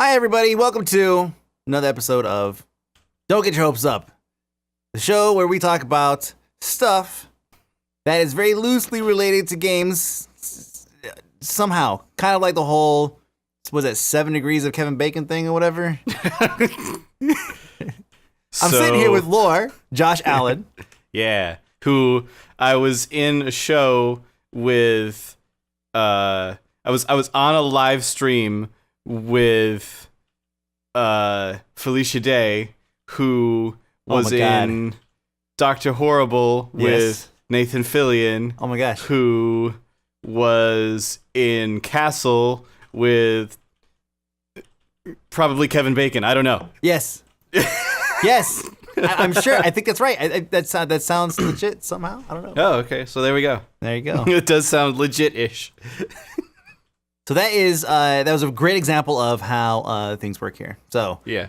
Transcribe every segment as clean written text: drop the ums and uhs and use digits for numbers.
Hi, everybody. Welcome to another episode of Don't Get Your Hopes Up, the show where we talk about stuff that is very loosely related to games somehow. Kind of like the whole, was that 7 Degrees of Kevin Bacon thing or whatever? I'm sitting here with Lore, Josh Allen. Yeah, who I was in a show with, I was on a live stream with Felicia Day, who was in Dr. Horrible with Nathan Fillion. Oh my gosh. Who was in Castle with probably Kevin Bacon. I don't know. Yes. Yes. I'm sure. I think that's right. That sounds legit somehow. I don't know. Oh, okay. So there we go. There you go. It does sound legit-ish. So that was a great example of how things work here. So yeah,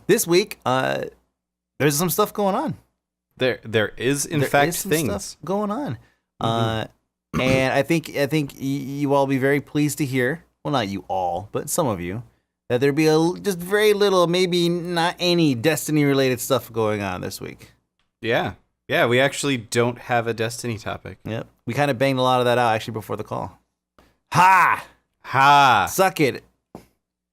this week there's some stuff going on. There is in fact some things stuff going on, and I think you all be very pleased to hear. Well, not you all, but some of you, that there'd be just very little, maybe not any Destiny related stuff going on this week. Yeah. We actually don't have a Destiny topic. Yep, we kind of banged a lot of that out actually before the call. Ha! Suck it.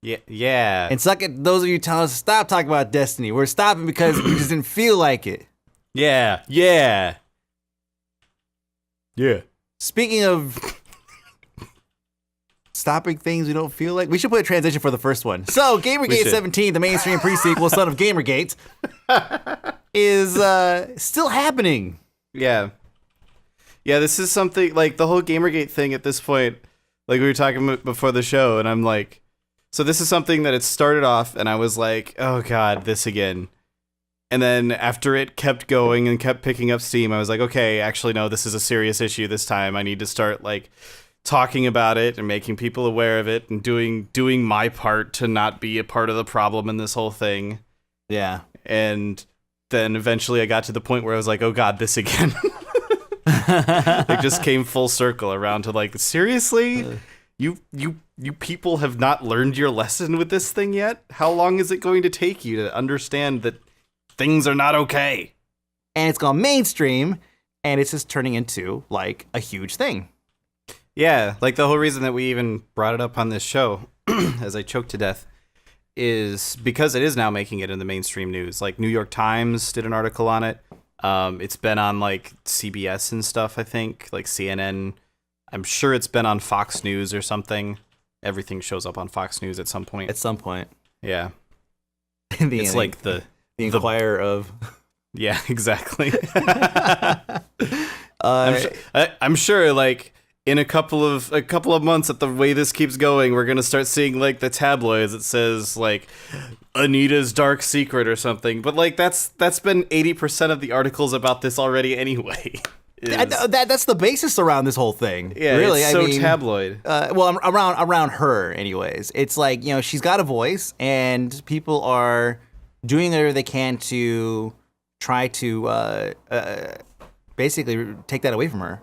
Yeah. And suck it, those of you telling us to stop talking about Destiny. We're stopping because we just didn't feel like it. Yeah. Speaking of stopping things we don't feel like, we should put a transition for the first one. So, Gamergate 17, the mainstream pre-sequel, son of Gamergate, is still happening. Yeah, this is something, like, the whole Gamergate thing at this point, like, we were talking about before the show, and I'm like, so this is something that it started off, and I was like, oh god, this again. And then after it kept going and kept picking up steam, I was like, okay, actually, no, this is a serious issue this time. I need to start, like, talking about it and making people aware of it and doing my part to not be a part of the problem in this whole thing. Yeah. And then eventually I got to the point where I was like, oh god, this again. It just came full circle around to, like, seriously? You people have not learned your lesson with this thing yet? How long is it going to take you to understand that things are not okay? And it's gone mainstream, and it's just turning into, like, a huge thing. Yeah, like, the whole reason that we even brought it up on this show, as I choked to death, is because it is now making it in the mainstream news. Like, New York Times did an article on it. It's been on, like, CBS and stuff, I think, like CNN. I'm sure it's been on Fox News or something. Everything shows up on Fox News at some point. At some point. Yeah. It's like the Inquirer of... Yeah, exactly. I'm sure, like, in a couple of months, at the way this keeps going, we're gonna start seeing, like, the tabloids that says, like, Anita's dark secret or something. But, like, that's been 80% of the articles about this already anyway. That's the basis around this whole thing. Yeah, really. It's so tabloid. Well, around her, anyways. It's like, you know, she's got a voice, and people are doing whatever they can to try to basically take that away from her.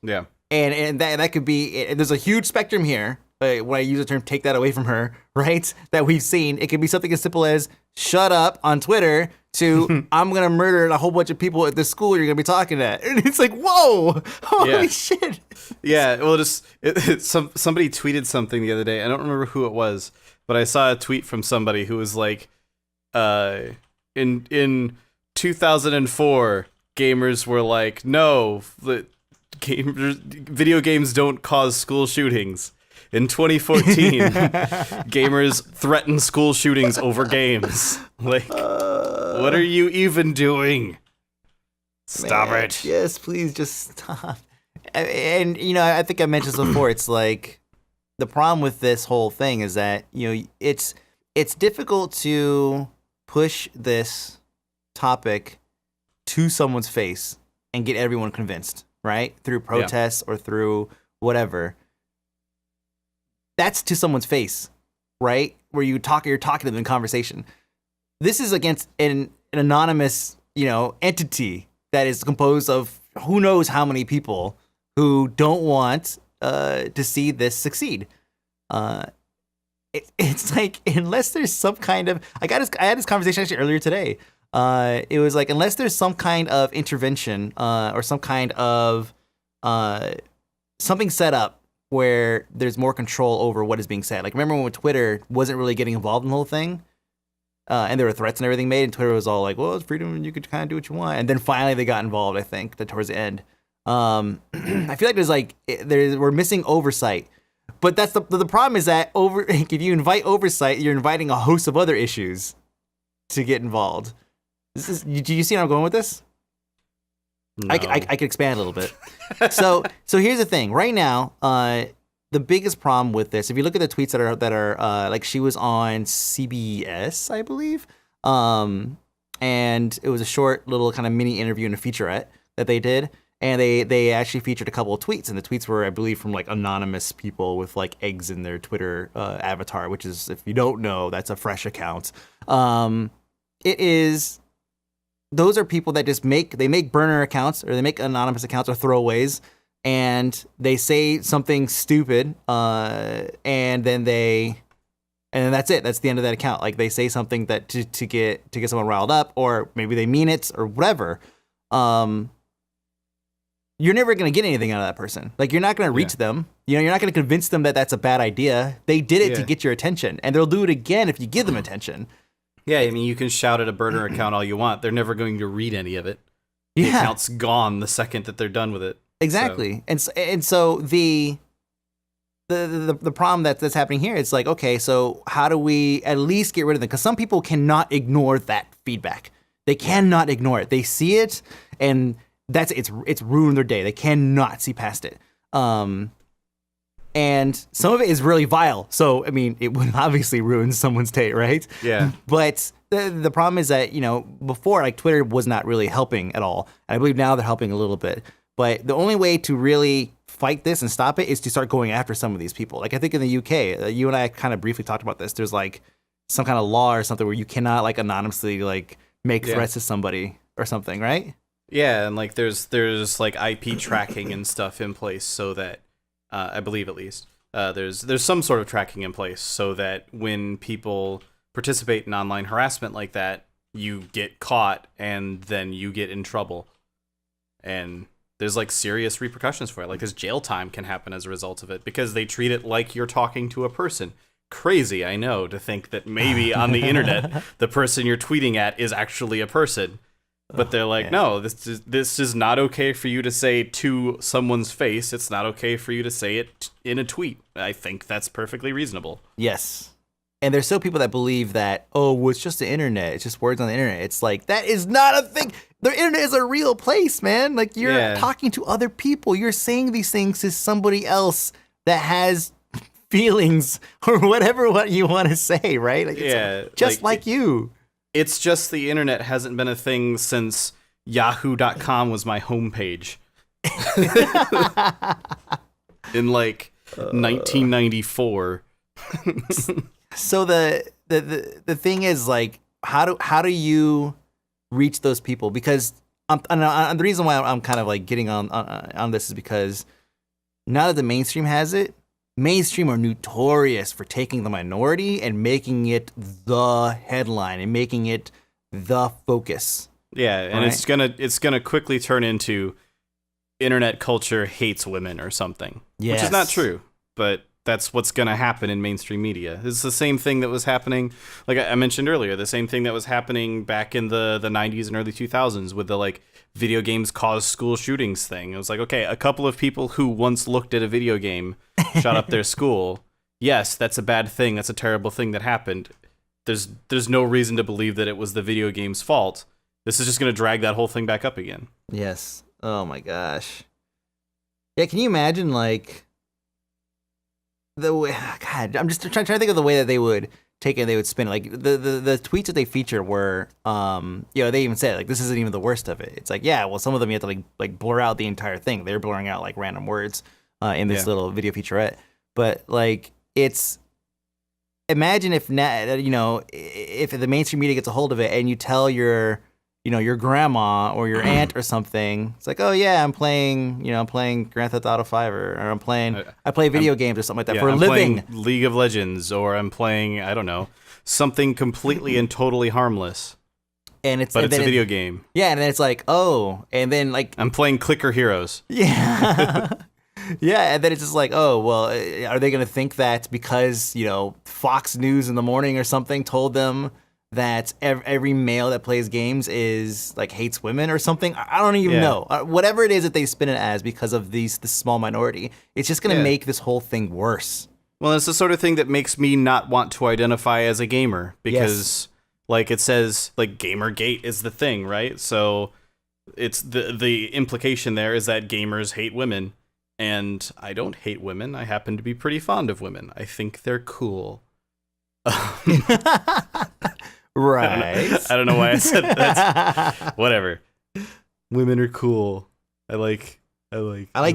Yeah. And that could be, there's a huge spectrum here, when I use the term take that away from her, right, that we've seen. It could be something as simple as shut up on Twitter to I'm going to murder a whole bunch of people at this school you're going to be talking at. And it's like, whoa, holy shit. Yeah, well, somebody tweeted something the other day. I don't remember who it was, but I saw a tweet from somebody who was like, in 2004, gamers were like, no, video games don't cause school shootings. In 2014, gamers threaten school shootings over games. Like, what are you even doing? Stop it. Yes, please just stop. And, you know, I think I mentioned this before. It's like, the problem with this whole thing is that, you know, it's difficult to push this topic to someone's face and get everyone convinced, right? Through protests or through whatever. That's to someone's face, right? Where you're talking to them in conversation. This is against an anonymous, you know, entity that is composed of who knows how many people who don't want to see this succeed. it's like unless there's some kind of I had this conversation actually earlier today. It was like unless there's some kind of intervention or some kind of something set up where there's more control over what is being said. Like remember when Twitter wasn't really getting involved in the whole thing, and there were threats and everything made, and Twitter was all like, "Well, it's freedom, and you could kind of do what you want." And then finally they got involved. I think that towards the end, I feel like we're missing oversight. But that's the problem is that if you invite oversight, you're inviting a host of other issues to get involved. Do you see where I'm going with this? No. I could expand a little bit. So here's the thing. Right now, the biggest problem with this, if you look at the tweets that are like she was on CBS, I believe, and it was a short little kind of mini interview and a featurette that they did. And they actually featured a couple of tweets, and the tweets were, I believe, from like anonymous people with like eggs in their Twitter avatar, which is, if you don't know, that's a fresh account. Those are people that just make burner accounts, or they make anonymous accounts or throwaways, and they say something stupid, and then that's it. That's the end of that account. Like they say something that to get someone riled up, or maybe they mean it or whatever. You're never going to get anything out of that person. Like, you're not going to reach them. You know, you're not going to convince them that that's a bad idea. They did it to get your attention, and they'll do it again if you give them attention. Yeah, I mean, you can shout at a burner account all you want. They're never going to read any of it. The account's gone the second that they're done with it. Exactly. So. And so the problem that's happening here, it's like, okay, so how do we at least get rid of them? Because some people cannot ignore that feedback. They cannot ignore it. They see it, and it's ruined their day. They cannot see past it. And some of it is really vile. So, I mean, it would obviously ruin someone's day, right? Yeah. But the problem is that, you know, before, like, Twitter was not really helping at all. And I believe now they're helping a little bit. But the only way to really fight this and stop it is to start going after some of these people. Like, I think in the UK, you and I kind of briefly talked about this. There's, like, some kind of law or something where you cannot, like, anonymously, like, make threats to somebody or something, right? Yeah, and like there's like IP tracking and stuff in place so that I believe at least there's some sort of tracking in place so that when people participate in online harassment like that, you get caught and then you get in trouble, and there's like serious repercussions for it. Like there's jail time can happen as a result of it because they treat it like you're talking to a person. Crazy, I know, to think that maybe on the internet the person you're tweeting at is actually a person. But they're like, no, this is not okay for you to say to someone's face. It's not okay for you to say it in a tweet. I think that's perfectly reasonable. Yes. And there's still people that believe that, oh, well, it's just the internet. It's just words on the internet. It's like, that is not a thing. The internet is a real place, man. Like, you're talking to other people. You're saying these things to somebody else that has feelings or whatever what you want to say, right? Like, it's just like you. It's just the internet hasn't been a thing since yahoo.com was my homepage. In like 1994. So the thing is, like, how do you reach those people? Because the reason why I'm kind of like getting on this is because now that the mainstream has it, mainstream are notorious for taking the minority and making it the headline and making it the focus. Yeah, and it's gonna quickly turn into internet culture hates women or something. Yes. Which is not true, but that's what's gonna happen in mainstream media. It's the same thing that was happening, like I mentioned earlier, the same thing that was happening back in the 90s and early 2000s with the like video games cause school shootings thing. It was like, okay, a couple of people who once looked at a video game shot up their school. Yes, that's a bad thing. That's a terrible thing that happened. There's no reason to believe that it was the video game's fault. This is just going to drag that whole thing back up again. Yes. Oh my gosh. Yeah, can you imagine, like, the way, God, I'm just trying to think of the way that they would take it and they would spin it. Like, the tweets that they feature were, they even said, like, this isn't even the worst of it. It's like, yeah, well, some of them you have to, like blur out the entire thing. They're blurring out, like, random words in this little video featurette. But, like, it's, imagine if, if the mainstream media gets a hold of it and you tell your your grandma or your aunt or something. It's like, oh yeah, I'm playing Grand Theft Auto 5 or I play video games or something like that for a living. Playing League of Legends, or I'm playing, I don't know, something completely and totally harmless. And it's a video game. Yeah, and then it's like, oh, and then like I'm playing Clicker Heroes. Yeah. Yeah, and then it's just like, oh, well, are they going to think that because, Fox News in the morning or something told them that every male that plays games is like hates women or something? I don't even know. Whatever it is that they spin it as because of this small minority, it's just going to make this whole thing worse. Well, it's the sort of thing that makes me not want to identify as a gamer because, like it says, like Gamergate is the thing, right? So it's the implication there is that gamers hate women, and I don't hate women. I happen to be pretty fond of women. I think they're cool. Right. I don't know why I said that. Whatever. Women are cool. I like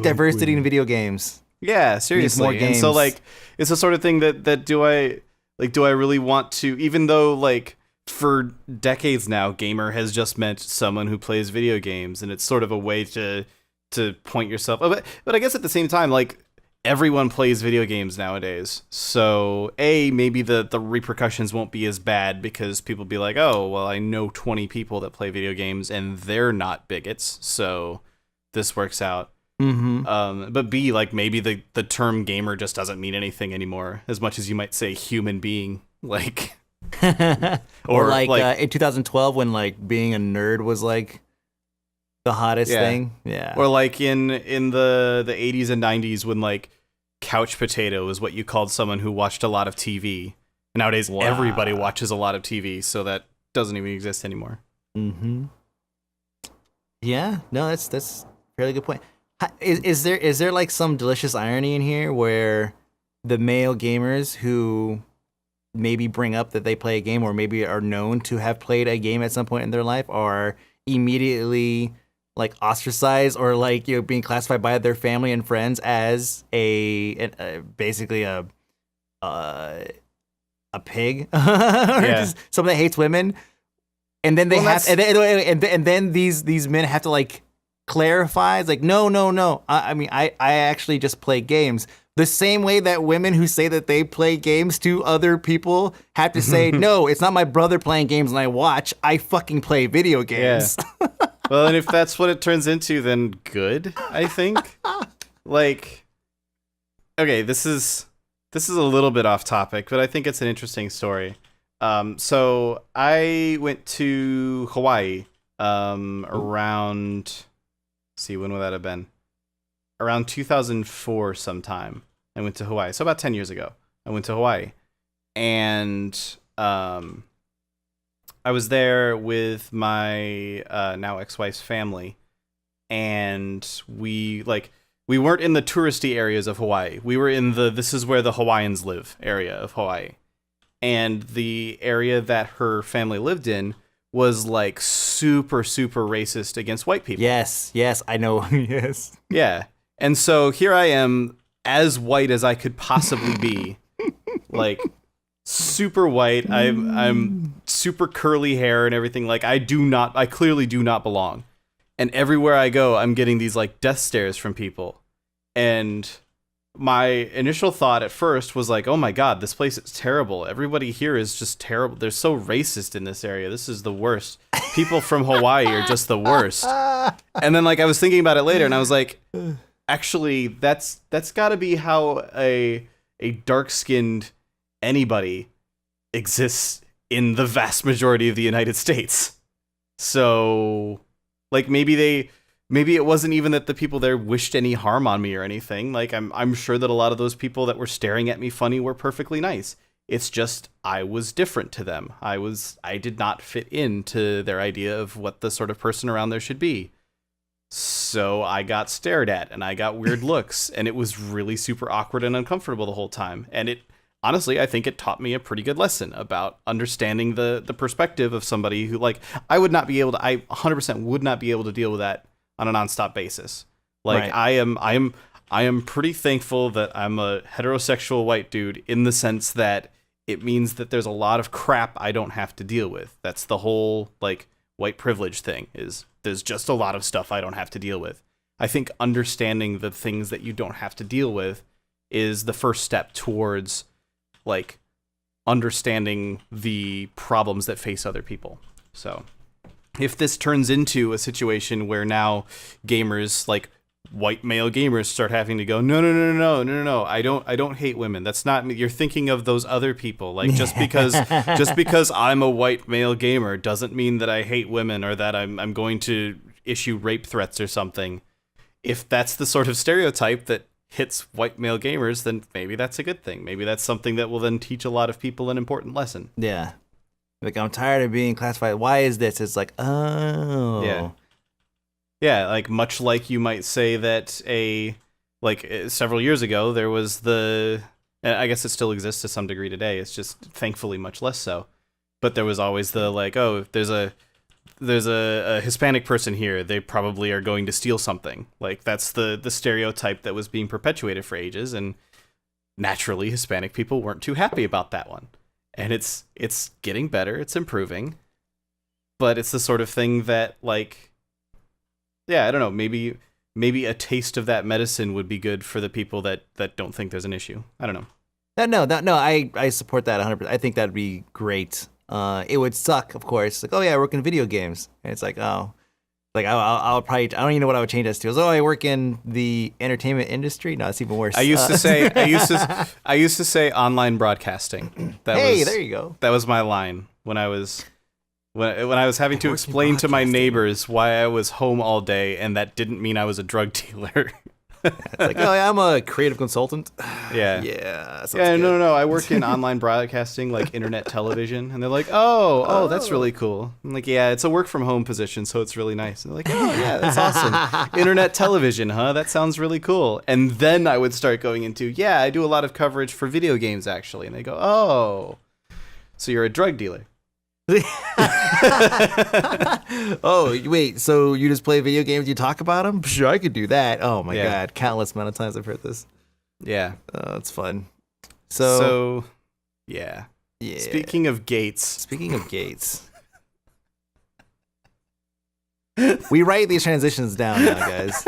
diversity in video games. Yeah, seriously. More games. And so like it's the sort of thing that do I really want to, even though like for decades now gamer has just meant someone who plays video games, and it's sort of a way to point yourself. But I guess at the same time, like everyone plays video games nowadays. So maybe the repercussions won't be as bad because people be like, oh, well, I know 20 people that play video games and they're not bigots. So this works out. Mm-hmm. But B, like maybe the term gamer just doesn't mean anything anymore as much as you might say human being. Like, or like in 2012 when like being a nerd was like the hottest thing. Yeah. Or like in the 80s and 90s when like couch potato is what you called someone who watched a lot of TV. Nowadays everybody watches a lot of TV, so that doesn't even exist anymore. Mm-hmm. Yeah. No, that's a fairly good point. Is there like some delicious irony in here where the male gamers who maybe bring up that they play a game or maybe are known to have played a game at some point in their life are immediately like ostracized or like being classified by their family and friends as basically a pig or just someone that hates women, and then and then these men have to like clarify. It's like no. I mean I actually just play games. The same way that women who say that they play games to other people have to say, no, it's not my brother playing games and I watch. I fucking play video games. Yeah. Well, and if that's what it turns into, then good, I think. Like, okay, this is a little bit off topic, but I think it's an interesting story. So I went to Hawaii around, let's see, when would that have been? Around 2004 sometime. I went to Hawaii. So about 10 years ago, I went to Hawaii. And I was there with my now ex-wife's family. And we weren't in the touristy areas of Hawaii. We were in this is where the Hawaiians live area of Hawaii. And the area that her family lived in was like super, super racist against white people. Yes, I know. Yes. Yeah. And so here I am, as white as I could possibly be, like super white. I'm super curly hair and everything. Like I clearly do not belong. And everywhere I go, I'm getting these like death stares from people. And my initial thought at first was like, oh my God, this place is terrible. Everybody here is just terrible. They're so racist in this area. This is the worst. People from Hawaii are just the worst. And then like I was thinking about it later and I was like, actually, that's got to be how a dark-skinned anybody exists in the vast majority of the United States. So, like maybe it wasn't even that the people there wished any harm on me or anything. Like I'm sure that a lot of those people that were staring at me funny were perfectly nice. It's just I was different to them. I did not fit into their idea of what the sort of person around there should be. So I got stared at and I got weird looks and it was really super awkward and uncomfortable the whole time. And it honestly, I think it taught me a pretty good lesson about understanding the perspective of somebody who like I 100% would not be able to deal with that on a nonstop basis. Like right. I am pretty thankful that I'm a heterosexual white dude in the sense that it means that there's a lot of crap I don't have to deal with. That's the whole like white privilege thing is there's just a lot of stuff I don't have to deal with. I think understanding the things that you don't have to deal with is the first step towards like understanding the problems that face other people. So if this turns into a situation where now gamers, like white male gamers, start having to go, no, I don't hate women. That's not me. You're thinking of those other people. Like just because I'm a white male gamer doesn't mean that I hate women or that I'm going to issue rape threats or something. If that's the sort of stereotype that hits white male gamers, then maybe that's a good thing. Maybe that's something that will then teach a lot of people an important lesson. Yeah. Like, I'm tired of being classified. Why is this? It's like, oh. Yeah. Yeah, like much like you might say that several years ago, there was I guess it still exists to some degree today. It's just thankfully much less so. But there was always the like, oh, if there's a Hispanic person here, they probably are going to steal something. Like that's the stereotype that was being perpetuated for ages, and naturally Hispanic people weren't too happy about that one. And it's getting better, it's improving. But it's the sort of thing that like, yeah, I don't know, maybe a taste of that medicine would be good for the people that don't think there's an issue. I don't know. No, I support that 100%. I think that'd be great. It would suck, of course. Like, oh yeah, I work in video games, and it's like, oh, like I'll probably, I don't even know what I would change this to. It's, oh, I work in the entertainment industry. No, it's even worse. I used to say online broadcasting. There you go. That was my line when I was having to explain to my neighbors why I was home all day, and that didn't mean I was a drug dealer. It's like, oh, yeah, I'm a creative consultant. Yeah. Yeah. No. I work in online broadcasting, like internet television, and they're like, oh, that's really cool. I'm like, yeah, it's a work from home position, so it's really nice. And they're like, oh yeah, that's awesome. Internet television, huh? That sounds really cool. And then I would start going into, yeah, I do a lot of coverage for video games actually, and they go, oh, so you're a drug dealer. Oh, wait, so you just play video games, you talk about them? Sure, I could do that. Oh my God, countless amount of times I've heard this. Yeah. It's fun. Yeah. Speaking of gates. We write these transitions down now, guys.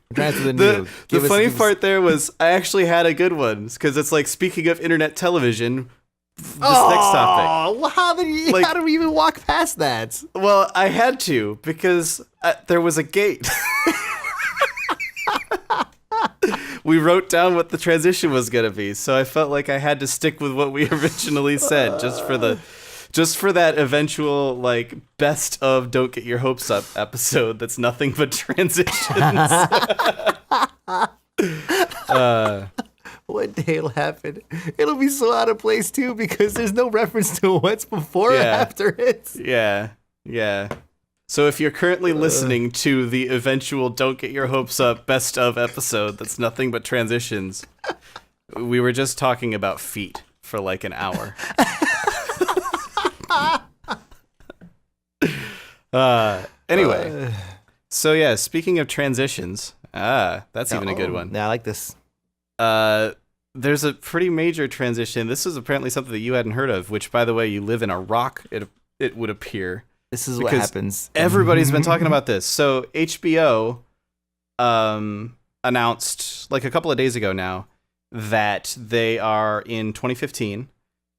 The funny part there was I actually had a good one, because it's like, speaking of internet television, next topic. Well, how did we even walk past that? Well, I had to, because there was a gate. We wrote down what the transition was going to be, so I felt like I had to stick with what we originally said, just for that eventual like best of Don't Get Your Hopes Up episode that's nothing but transitions. One day it'll happen. It'll be so out of place too, because there's no reference to what's before or after it. Yeah. So if you're currently listening to the eventual Don't Get Your Hopes Up best of episode that's nothing but transitions, we were just talking about feet for like an hour. Anyway. So yeah, speaking of transitions, that's even a good one. Yeah, I like this. There's a pretty major transition. This is apparently something that you hadn't heard of, which, by the way, you live in a rock, it would appear. This is what happens. Everybody's been talking about this. So HBO announced like a couple of days ago now that they are, in 2015,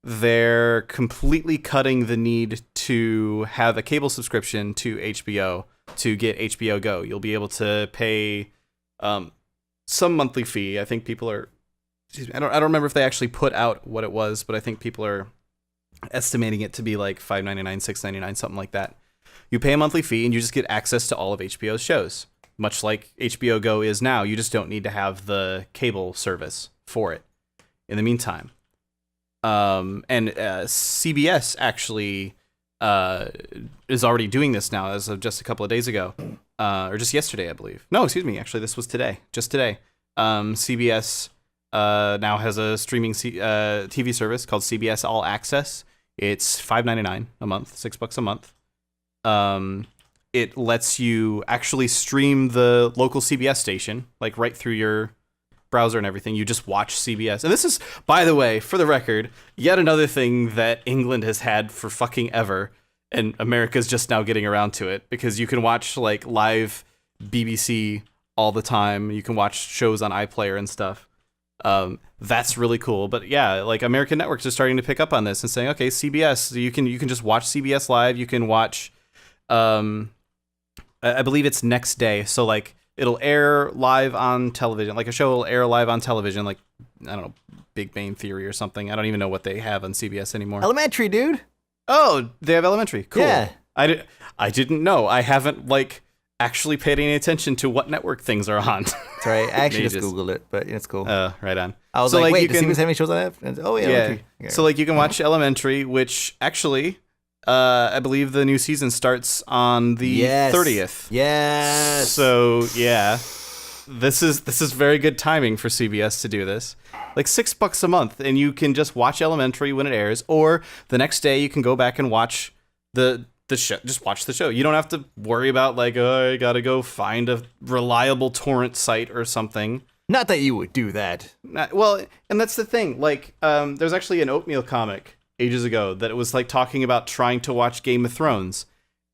they're completely cutting the need to have a cable subscription to HBO to get HBO Go. You'll be able to pay some monthly fee. I think people are, I don't remember if they actually put out what it was, but I think people are estimating it to be like $5.99, $6.99, something like that. You pay a monthly fee and you just get access to all of HBO's shows, much like HBO Go is now. You just don't need to have the cable service for it in the meantime. And CBS actually is already doing this now as of just a couple of days ago, or just yesterday, I believe. No, excuse me. Actually, this was today, just today. CBS now has a streaming TV service called CBS All Access. It's $5.99 a month, $6 a month. It lets you actually stream the local CBS station, like right through your browser and everything. You just watch CBS. And this is, by the way, for the record, yet another thing that England has had for fucking ever. and America's just now getting around to it because you can watch like live BBC all the time. You can watch shows on iPlayer and stuff. That's really cool. But yeah, like American networks are starting to pick up on this and saying, okay, CBS, you can just watch CBS live. You can watch, I believe it's next day. So like it'll air live on television, like a show will air live on television, like, I don't know, Big Bang Theory or something. I don't even know what they have on CBS anymore. Elementary, dude. Oh, they have Elementary. Cool. Yeah. I didn't know. I haven't like actually paid any attention to what network things are on. That's right. I actually just Googled it, but it's cool. Right on. I was so, like, wait, you does CBS have any shows on that? And, oh, yeah. Elementary. Yeah. So like you can watch Elementary, which actually, I believe the new season starts on the 30th. Yes. So yeah, this is very good timing for CBS to do this. Like $6 a month, and you can just watch Elementary when it airs, or the next day you can go back and watch the show. Just watch the show. You don't have to worry about like, oh, I gotta go find a reliable torrent site or something. Not that you would do that. Well, and that's the thing. Like, there's actually an Oatmeal comic ages ago that it was like talking about trying to watch Game of Thrones.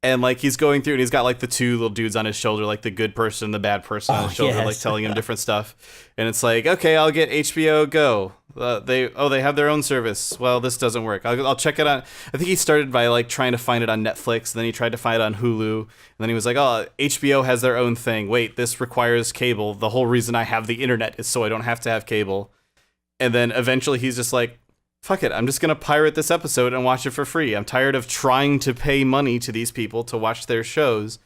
And like he's going through and he's got like the two little dudes on his shoulder, like the good person and the bad person on his shoulder, yes. like telling him different stuff. And it's like, okay, I'll get HBO Go. They have their own service. Well, this doesn't work. I'll check it out. I think he started by like trying to find it on Netflix. Then he tried to find it on Hulu. And then he was like, oh, HBO has their own thing. Wait, this requires cable. The whole reason I have the internet is so I don't have to have cable. And then eventually he's just like, fuck it, I'm just going to pirate this episode and watch it for free. I'm tired of trying to pay money to these people to watch their shows,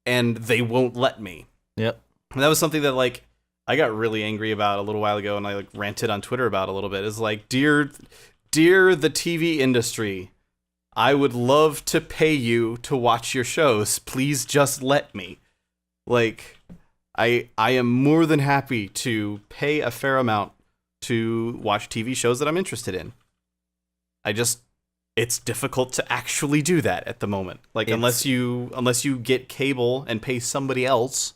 and they won't let me. Yep. And that was something that, like, I got really angry about a little while ago, and I, like, ranted on Twitter about a little bit. Is like, dear the TV industry, I would love to pay you to watch your shows. Please just let me. Like, I am more than happy to pay a fair amount to watch TV shows that I'm interested in. It's difficult to actually do that at the moment. Like unless you get cable and pay somebody else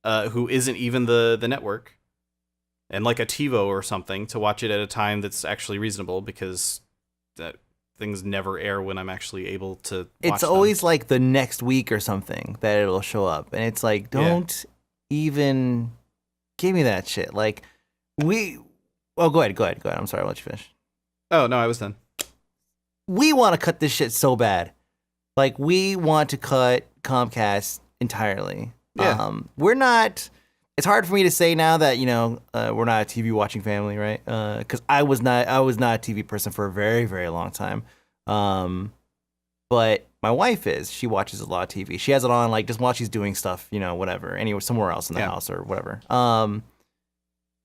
who isn't even the network, and like a TiVo or something to watch it at a time that's actually reasonable, because that things never air when I'm actually able to watch It's them. always like the next week or something that it'll show up, and it's like, don't even give me that shit. Like go ahead. I'm sorry, I'll let you finish. Oh, no, I was done. We want to cut this shit so bad. Like, we want to cut Comcast entirely. Yeah. We're not... It's hard for me to say now that, we're not a TV watching family, right? Because I was not a TV person for a very, very long time. But my wife is. She watches a lot of TV. She has it on, like, just while she's doing stuff, whatever, anywhere, somewhere else in the house or whatever.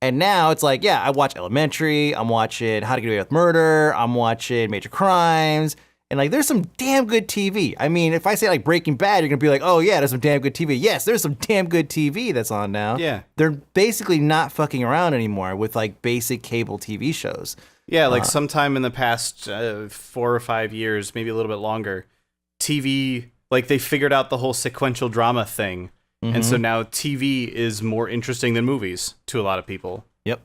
And now it's like, I watch Elementary, I'm watching How to Get Away with Murder, I'm watching Major Crimes, and like there's some damn good TV. I mean, if I say like Breaking Bad, you're gonna be like, oh yeah, there's some damn good TV. Yes, there's some damn good TV that's on now. Yeah. They're basically not fucking around anymore with like basic cable TV shows. Yeah, like sometime in the past 4 or 5 years, maybe a little bit longer, TV, like they figured out the whole sequential drama thing. Mm-hmm. And so now TV is more interesting than movies to a lot of people. Yep.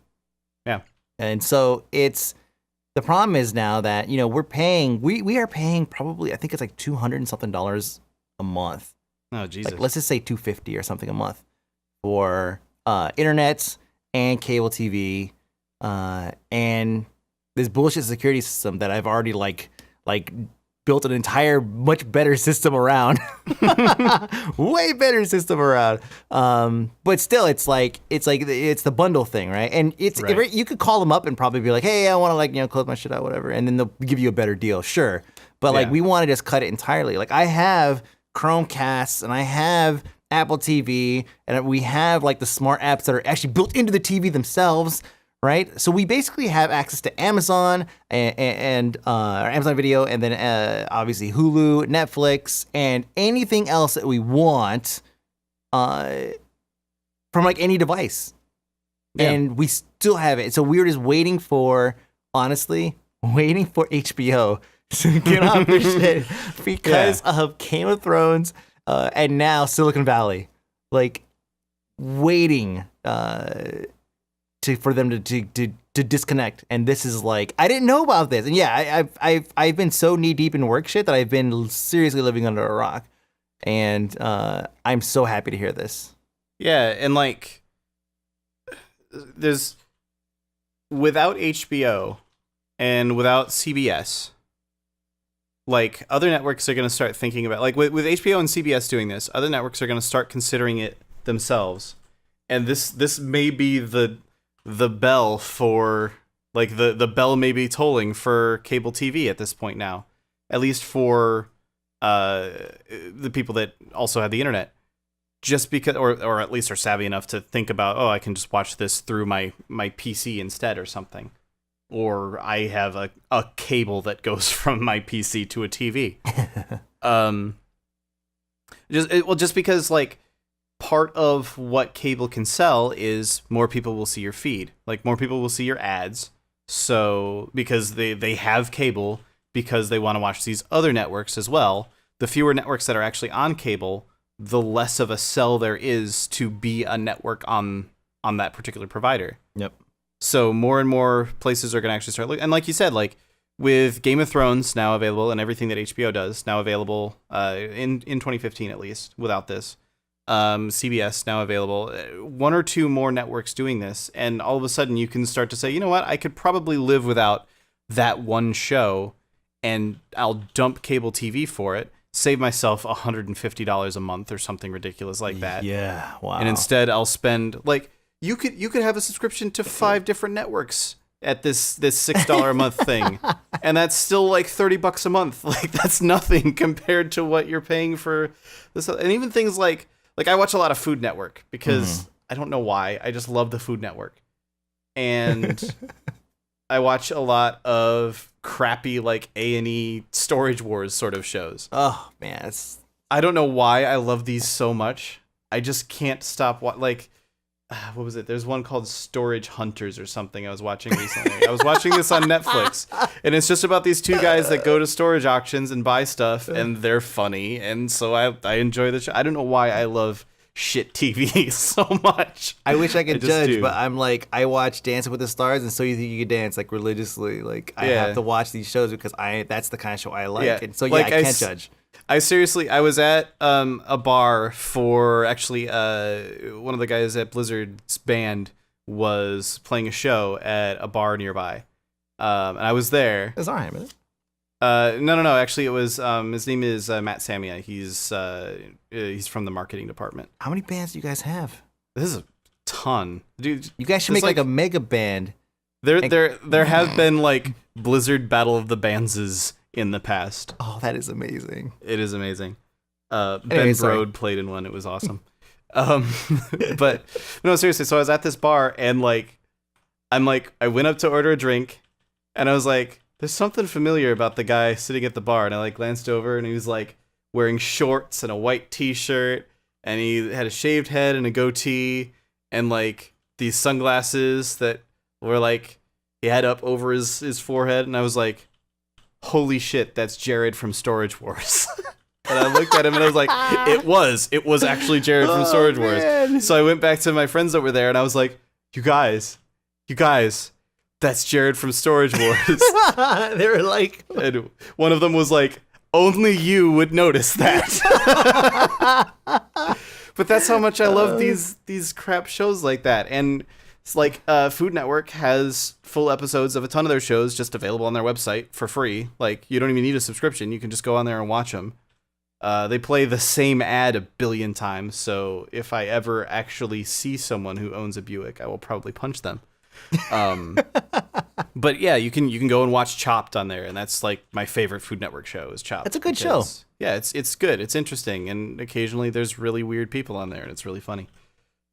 Yeah. And so the problem is now that, we are paying probably, I think it's like $200 and something a month. Oh, Jesus. Like, let's just say $250 or something a month for internet and cable TV and this bullshit security system that I've already like built an entire much better system around. Way better system around. But still, it's the bundle thing, right? And you could call them up and probably be like, hey, I want to close my shit out, whatever, and then they'll give you a better deal, sure. But we want to just cut it entirely. Like, I have Chromecast and I have Apple TV, and we have like the smart apps that are actually built into the TV themselves. Right, so we basically have access to Amazon and Amazon Video, and then obviously Hulu, Netflix, and anything else that we want from like any device, and we still have it. So we're just waiting for HBO to get off this shit because of Game of Thrones and now Silicon Valley, like waiting. For them to to disconnect. And this is like, I didn't know about this. And yeah, I've been so knee deep in work shit that I've been seriously living under a rock. And I'm so happy to hear this. Yeah, and like, there's without HBO and without CBS, like other networks are going to start thinking about, like with HBO and CBS doing this, other networks are going to start considering it themselves. And this may be the bell for, like the bell may be tolling for cable TV at this point now, at least for the people that also have the internet, just because, or at least are savvy enough to think about, oh, I can just watch this through my PC instead or something. Or I have a cable that goes from my PC to a TV. Just because, like, part of what cable can sell is more people will see your feed. Like, more people will see your ads. So, because they have cable, because they want to watch these other networks as well. The fewer networks that are actually on cable, the less of a sell there is to be a network on that particular provider. Yep. So more and more places are going to actually start looking. And like you said, like with Game of Thrones now available and everything that HBO does now available in 2015 at least, without this, CBS now available, one or two more networks doing this. And all of a sudden you can start to say, you know what, I could probably live without that one show and I'll dump cable TV for it, save myself $150 a month or something ridiculous like that. Yeah, wow. And instead I'll spend, like, you could have a subscription to 5 different networks at this $6 a month thing, and that's still like $30 a month. Like, that's nothing compared to what you're paying for this. And even things like I watch a lot of Food Network because I don't know why, I just love the Food Network, and I watch a lot of crappy like A&E Storage Wars sort of shows. Oh man, I don't know why I love these so much. I just can't stop. Like, what was it? There's one called Storage Hunters or something I was watching recently. I was watching this on Netflix, and it's just about these two guys that go to storage auctions and buy stuff, and they're funny, and so I enjoy the show. I don't know why I love shit TV so much. I wish I could judge, do. but I'm like, I watch Dancing with the Stars, and So You Think You Could Dance, like, religiously. Like, I have to watch these shows because that's the kind of show I like. Yeah. And so, Like, I can't judge. I was at a bar for, actually, one of the guys at Blizzard's band was playing a show at a bar nearby. And I was there. That's all right, man. No. Actually, it was, his name is Matt Samia. He's from the marketing department. How many bands do you guys have? This is a ton. Dude, you guys should make like a mega band. There have been like Blizzard Battle of the Bands in the past. Oh, that is amazing. It is amazing. Ben Brode played in one. It was awesome. But no, seriously. So I was at this bar and I went up to order a drink and I was like, there's something familiar about the guy sitting at the bar. And I glanced over and he was like wearing shorts and a white t-shirt and he had a shaved head and a goatee and like these sunglasses that were like he had up over his forehead. And I was like, holy shit, that's Jared from Storage Wars. And I looked at him and I was like, it was actually Jared from Storage Wars. So I went back to my friends that were there and I was like, you guys, that's Jared from Storage Wars. They were like, and one of them was like, only you would notice that. But that's how much I love these crap shows like that. And it's like Food Network has full episodes of a ton of their shows just available on their website for free. Like, you don't even need a subscription. You can just go on there and watch them. They play the same ad 1 billion times. So if I ever actually see someone who owns a Buick, I will probably punch them. But yeah, you can go and watch Chopped on there, and that's like my favorite Food Network show is Chopped. That's a good show. Yeah, it's good. It's interesting, and occasionally there's really weird people on there, and it's really funny.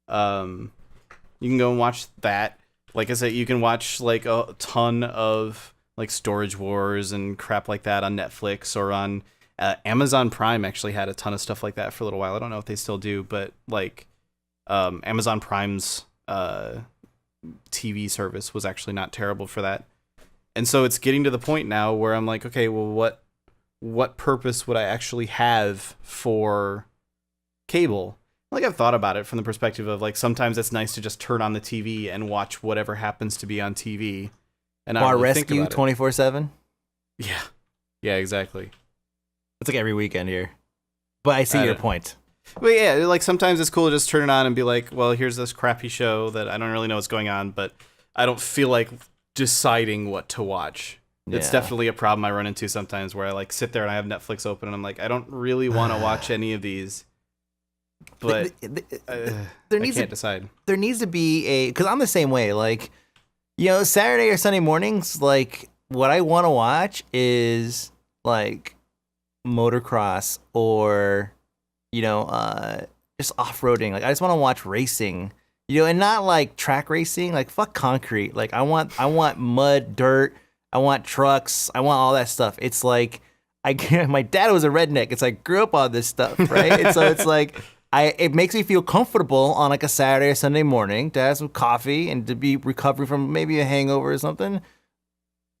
You can go and watch that. Like I said, you can watch like a ton of like Storage Wars and crap like that on Netflix or on Amazon Prime. Actually had a ton of stuff like that for a little while. I don't know if they still do, but like Amazon Prime's TV service was actually not terrible for that. And so it's getting to the point now where I'm like, okay, well, what purpose would I actually have for cable? like I've thought about it from the perspective of like sometimes it's nice to just turn on the TV and watch whatever happens to be on TV, and Bar not really think Rescue about it. 24/7. Yeah, exactly. It's like every weekend here. But I see your point. But yeah, like sometimes it's cool to just turn it on and be like, well, here's this crappy show that I don't really know what's going on, but I don't feel like deciding what to watch. Yeah. It's definitely a problem I run into sometimes where I like sit there and I have Netflix open and I'm like, I don't really want to watch any of these. But I can't decide. There needs to be because I'm the same way. Like, Saturday or Sunday mornings, like what I want to watch is like motocross or just off-roading. Like I just want to watch racing, and not like track racing. Like fuck concrete. Like I want mud, dirt. I want trucks. I want all that stuff. It's like my dad was a redneck. It's like grew up on this stuff, right? And so it's like it makes me feel comfortable on like a Saturday or Sunday morning to have some coffee and to be recovering from maybe a hangover or something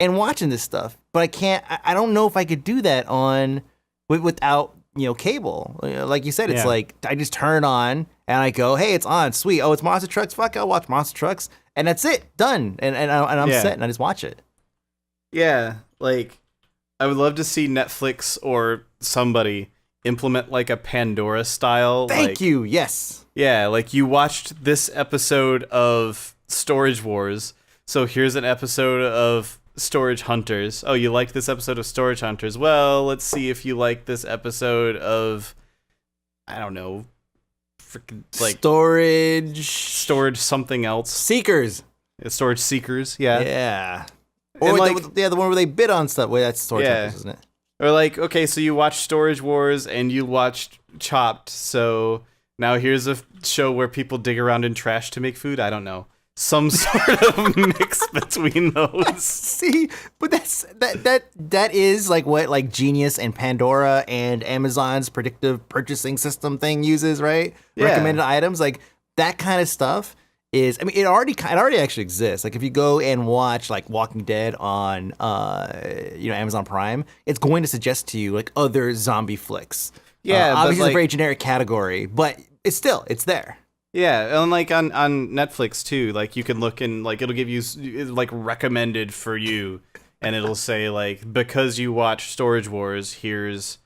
and watching this stuff. But I can't. I don't know if I could do that without cable. Like you said, it's like I just turn it on and I go, hey, it's on, sweet. Oh, it's Monster Trucks. Fuck, I'll watch Monster Trucks, and that's it, done. And I'm set, and I just watch it. Yeah, like I would love to see Netflix or somebody implement like a Pandora style. Thank you. Yes. Yeah, like you watched this episode of Storage Wars, so here's an episode of Storage Hunters. Oh, you liked this episode of Storage Hunters? Well, let's see if you like this episode of, I don't know, freaking like storage something else. Seekers. Storage Seekers. Yeah. Yeah. Or like, the one where they bid on stuff. Wait, that's Storage Hunters, isn't it? Or like, okay, so you watched Storage Wars and you watched Chopped, so now here's a show where people dig around in trash to make food. I don't know. Some sort of mix between those. See, but that is like what like Genius and Pandora and Amazon's predictive purchasing system thing uses, right? Yeah. Recommended items, like that kind of stuff is. I mean, it already actually exists. Like if you go and watch like Walking Dead on Amazon Prime, it's going to suggest to you like other zombie flicks. Yeah, obviously it's a very generic category, but it's there. Yeah, and like on Netflix too, like you can look and like it'll give you like recommended for you, and it'll say like because you watch Storage Wars, here's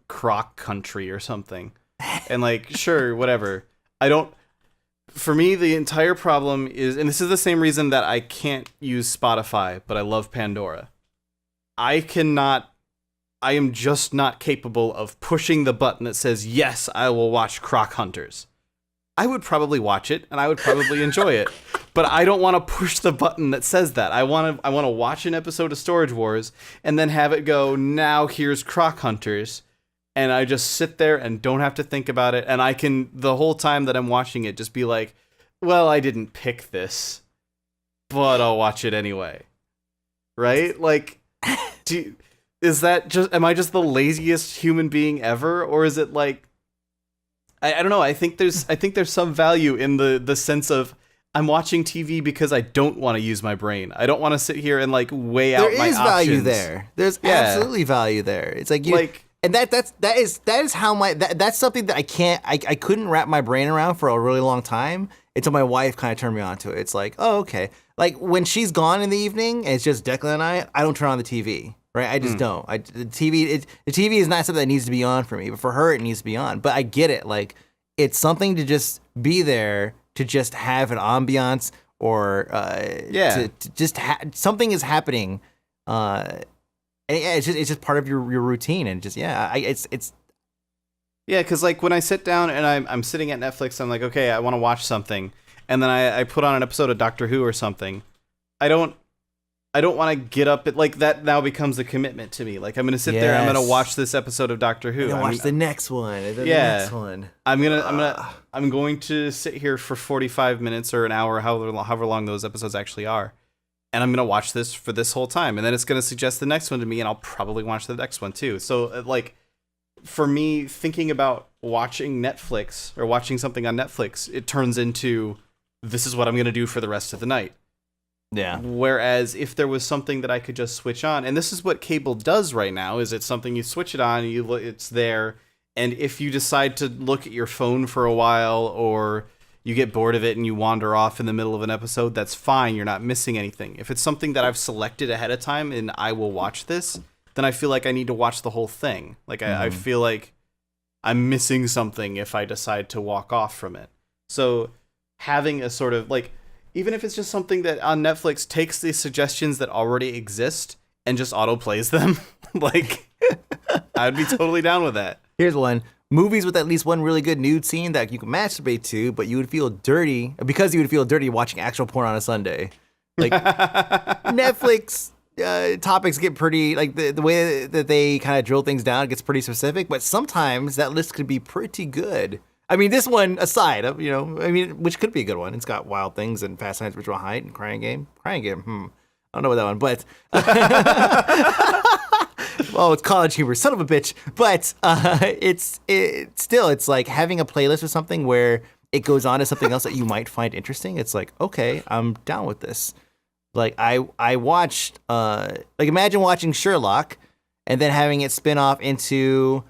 Croc Country or something, and like sure, whatever. For me, the entire problem is, and this is the same reason that I can't use Spotify, but I love Pandora. I am just not capable of pushing the button that says yes, I will watch Croc Hunters. I would probably watch it and I would probably enjoy it, but I don't want to push the button that says that. I want to watch an episode of Storage Wars and then have it go, now here's Croc Hunters, and I just sit there and don't have to think about it, and I can the whole time that I'm watching it just be like, well, I didn't pick this, but I'll watch it anyway. Right? Like am I just the laziest human being ever, or is it like I don't know. I think there's some value in the sense of I'm watching TV because I don't want to use my brain. I don't want to sit here and like weigh out my options. There is value there. There's absolutely value there. It's like and that is how that's something that I couldn't wrap my brain around for a really long time until my wife kind of turned me on to it. It's like, oh, okay. Like when she's gone in the evening and it's just Declan and I don't turn on the TV. Right, I just don't. The TV is not something that needs to be on for me, but for her it needs to be on. But I get it. Like it's something to just be there, to just have an ambiance, or to just something is happening. And it's just part of your routine, and just it's. Yeah, because like when I sit down and I'm sitting at Netflix, I'm like, okay, I want to watch something, and then I put on an episode of Doctor Who or something. I don't want to get up at like that. Now becomes a commitment to me. Like I'm gonna sit there. I'm gonna watch this episode of Doctor Who. I'm watch the next one. And then the next one. I'm going to sit here for 45 minutes or an hour, however long those episodes actually are, and I'm gonna watch this for this whole time. And then it's gonna suggest the next one to me, and I'll probably watch the next one too. So like, for me, thinking about watching Netflix or watching something on Netflix, it turns into this is what I'm gonna do for the rest of the night. Yeah. Whereas if there was something that I could just switch on, and this is what cable does right now, is it's something you switch it on, it's there, And if you decide to look at your phone for a while, or you get bored of it and you wander off in the middle of an episode, that's fine. You're not missing anything. If it's something that I've selected ahead of time and I will watch this, then I feel like I need to watch the whole thing. Like I feel like I'm missing something if I decide to walk off from it. So having a sort of like, even if it's just something that on Netflix takes the suggestions that already exist and just auto plays them, like I'd be totally down with that. Here's one. Movies with at least one really good nude scene that you can masturbate to, but you would feel dirty because you would feel dirty watching actual porn on a Sunday. Like Netflix topics get pretty, like the way that they kind of drill things down gets pretty specific, but sometimes that list could be pretty good. I mean, this one aside, which could be a good one. It's got Wild Things and Fast Times at Ridgemont High and Crying Game. I don't know about that one, but well, it's college humor, son of a bitch. But it's like having a playlist or something where it goes on to something else that you might find interesting. It's like, okay, I'm down with this. Like I watched, like imagine watching Sherlock and then having it spin off into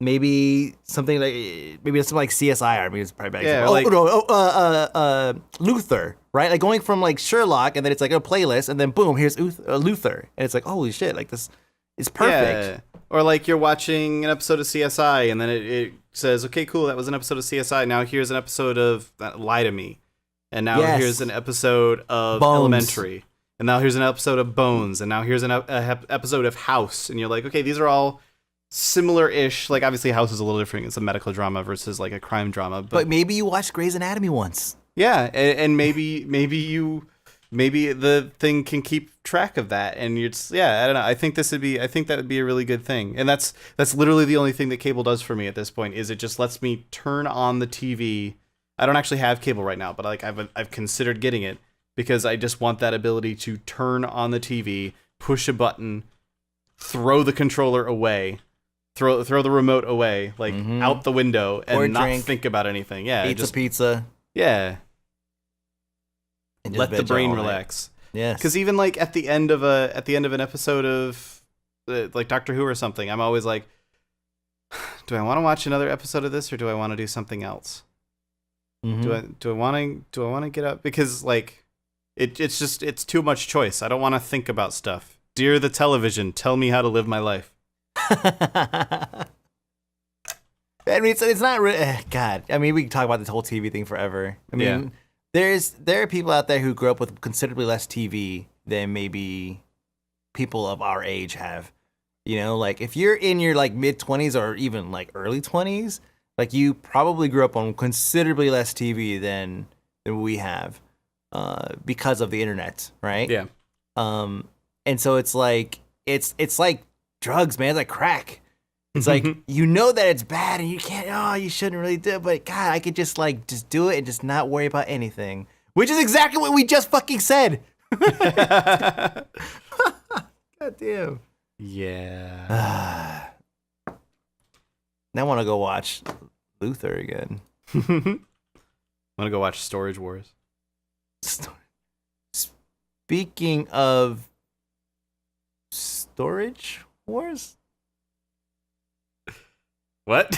maybe something like CSI. I mean, it's probably bad. Luther, right? Like going from like Sherlock and then it's like a playlist and then boom, here's Luther, and it's like, holy shit, like this is perfect. Yeah. Or like you're watching an episode of CSI and then it says, okay, cool, that was an episode of CSI. Now here's an episode of Lie to Me, and now here's an episode of Bones. Elementary, and now here's an episode of Bones, and now here's an episode of House, and you're like, okay, these are all similar-ish. Like obviously House is a little different. It's a medical drama versus like a crime drama. But maybe you watched Grey's Anatomy once. Yeah, and maybe the thing can keep track of that, and you're just, I don't know. I think that would be a really good thing, and that's literally the only thing that cable does for me at this point. Is it just lets me turn on the TV. I don't actually have cable right now, but like I've considered getting it because I just want that ability to turn on the TV, push a button, throw the controller away. Throw the remote away, like out the window, and not think about anything. Yeah, eat just pizza. Yeah, and let the brain relax. Yes, because even like at the end of an episode of like Doctor Who or something, I'm always like, do I want to watch another episode of this or do I want to do something else? Do I want to get up, because like it's too much choice. I don't want to think about stuff. Dear the television, tell me how to live my life. I mean, it's not really. God, I mean, we can talk about this whole TV thing forever. I mean, there are people out there who grew up with considerably less TV than maybe people of our age have. You know, like if you're in your like mid-20s or even like early 20s, like you probably grew up on considerably less TV than we have, because of the internet, right? Yeah. And so it's like like drugs, man. It's like crack. It's like, you know that it's bad and you shouldn't really do it, but God, I could just do it and just not worry about anything. Which is exactly what we just fucking said. God damn. Yeah. Now I want to go watch Luther again. I want to go watch Storage Wars. Speaking of Storage Wars? What?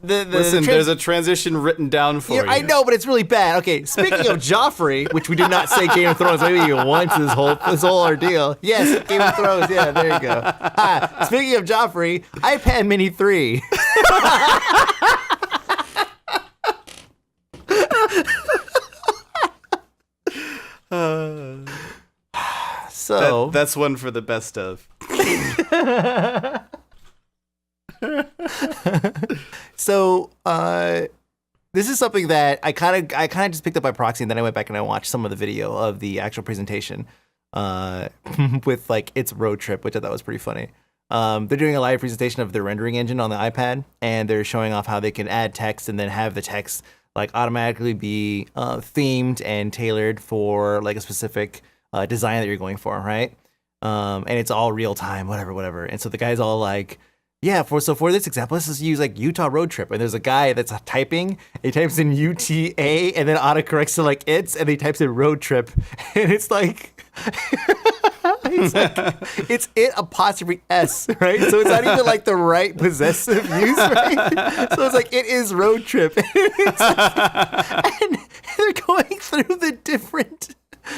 Listen, there's a transition written down for you. I know, but it's really bad. Okay, speaking of Joffrey, which we did not say Game of Thrones maybe once this whole ordeal. Yes, Game of Thrones. Yeah, there you go. Speaking of Joffrey, iPad Mini 3. So that's one for the best of. So this is something that I kind of just picked up by proxy, and then I went back and I watched some of the video of the actual presentation with like its road trip, which I thought was pretty funny. They're doing a live presentation of their rendering engine on the iPad, and they're showing off how they can add text and then have the text like automatically be themed and tailored for like a specific design that you're going for, right? And it's all real time, whatever. And so the guy's all like, yeah, for this example, let's just use like Utah road trip. And there's a guy that's typing, he types in UTA and then autocorrects to like it's, and he types in road trip. And it's like, It's like, it's it apostrophe S, right? So it's not even like the right possessive use, right? So it's like it is road trip. And they're going through the different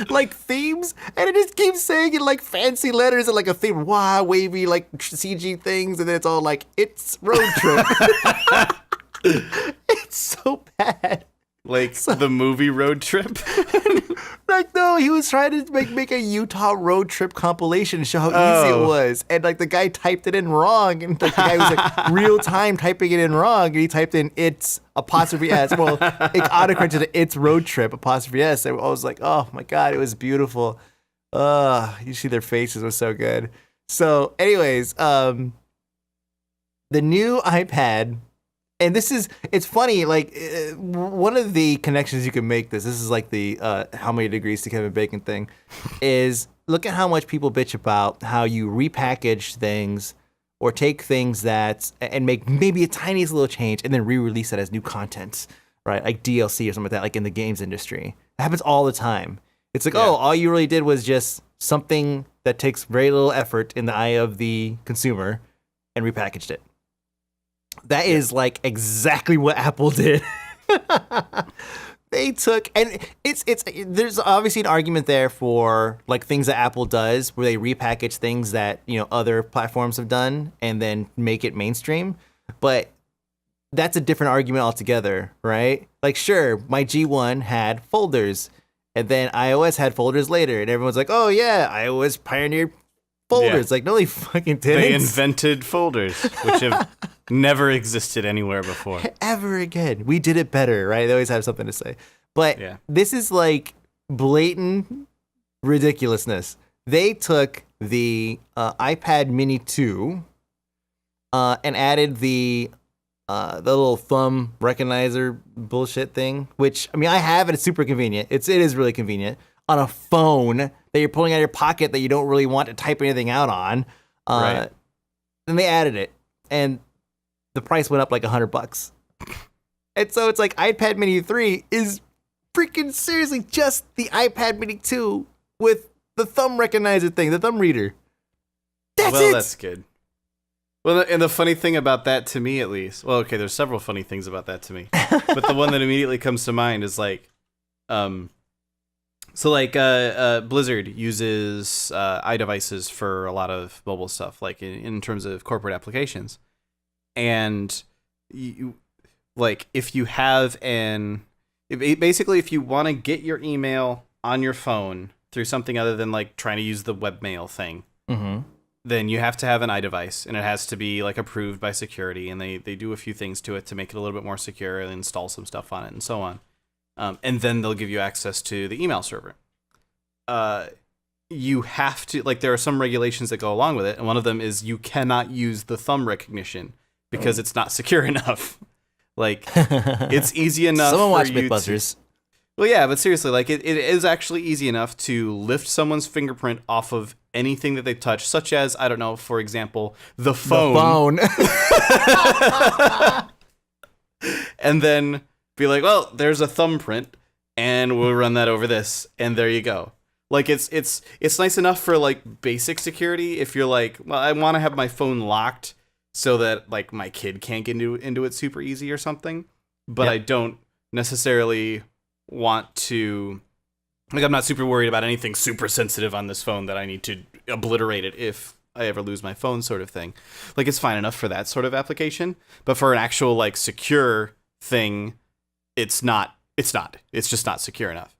like themes, and it just keeps saying in like fancy letters and like a theme, wow, wavy like CG things, and then it's all like it's road trip. It's so bad. Like the movie Road Trip? Like, no, he was trying to make a Utah road trip compilation to show how easy it was. And like the guy typed it in wrong. And like, the guy was like real time typing it in wrong. And he typed in it's apostrophe S. Well, it autocorrected to it's road trip apostrophe S. And I was like, oh my God, it was beautiful. You see their faces was so good. So anyways, the new iPad. And it's funny, like, one of the connections you can make this is like the how many degrees to Kevin Bacon thing, is look at how much people bitch about how you repackage things or take things and make maybe a tiniest little change and then re-release it as new content, right? Like DLC or something like that, like in the games industry. It happens all the time. It's like, oh, all you really did was just something that takes very little effort in the eye of the consumer and repackaged it. That is like exactly what Apple did. They took, and there's obviously an argument there for like things that Apple does where they repackage things that, you know, other platforms have done and then make it mainstream. But that's a different argument altogether, right? Like, sure, my G1 had folders and then iOS had folders later, and everyone's like, oh yeah, iOS pioneered folders. Like, no, they fucking didn't. They invented folders, which have never existed anywhere before. Ever again. We did it better, right? They always have something to say. But this is like blatant ridiculousness. They took the iPad Mini 2 and added the little thumb recognizer bullshit thing, which, I mean, I have it. It's super convenient. It is really convenient on a phone that you're pulling out of your pocket that you don't really want to type anything out on. Right. And they added it, and the price went up like $100. And so it's like iPad Mini 3 is freaking seriously just the iPad Mini 2 with the thumb recognizer thing, the thumb reader. That's it. That's good. Well, and the funny thing about that to me, at least, well, okay, there's several funny things about that to me, but the one that immediately comes to mind is like, Blizzard uses iDevices for a lot of mobile stuff, like in terms of corporate applications. And you, like, if you have basically, if you want to get your email on your phone through something other than like trying to use the webmail thing, then you have to have an iDevice, and it has to be like approved by security, and they do a few things to it to make it a little bit more secure and install some stuff on it and so on. And then they'll give you access to the email server. You have to, like, there are some regulations that go along with it, and one of them is you cannot use the thumb recognition because it's not secure enough. Like, it's easy enough. Someone watch you Mythbusters. Well, yeah, but seriously, like, it is actually easy enough to lift someone's fingerprint off of anything that they touch, such as, I don't know, for example, the phone. And then be like, well, there's a thumbprint, and we'll run that over this, and there you go. Like, it's nice enough for like basic security if you're like, well, I want to have my phone locked so that like my kid can't get into it super easy or something, but I don't necessarily want to, like, I'm not super worried about anything super sensitive on this phone that I need to obliterate it if I ever lose my phone, sort of thing. Like, it's fine enough for that sort of application, but for an actual like secure thing, it's just not secure enough.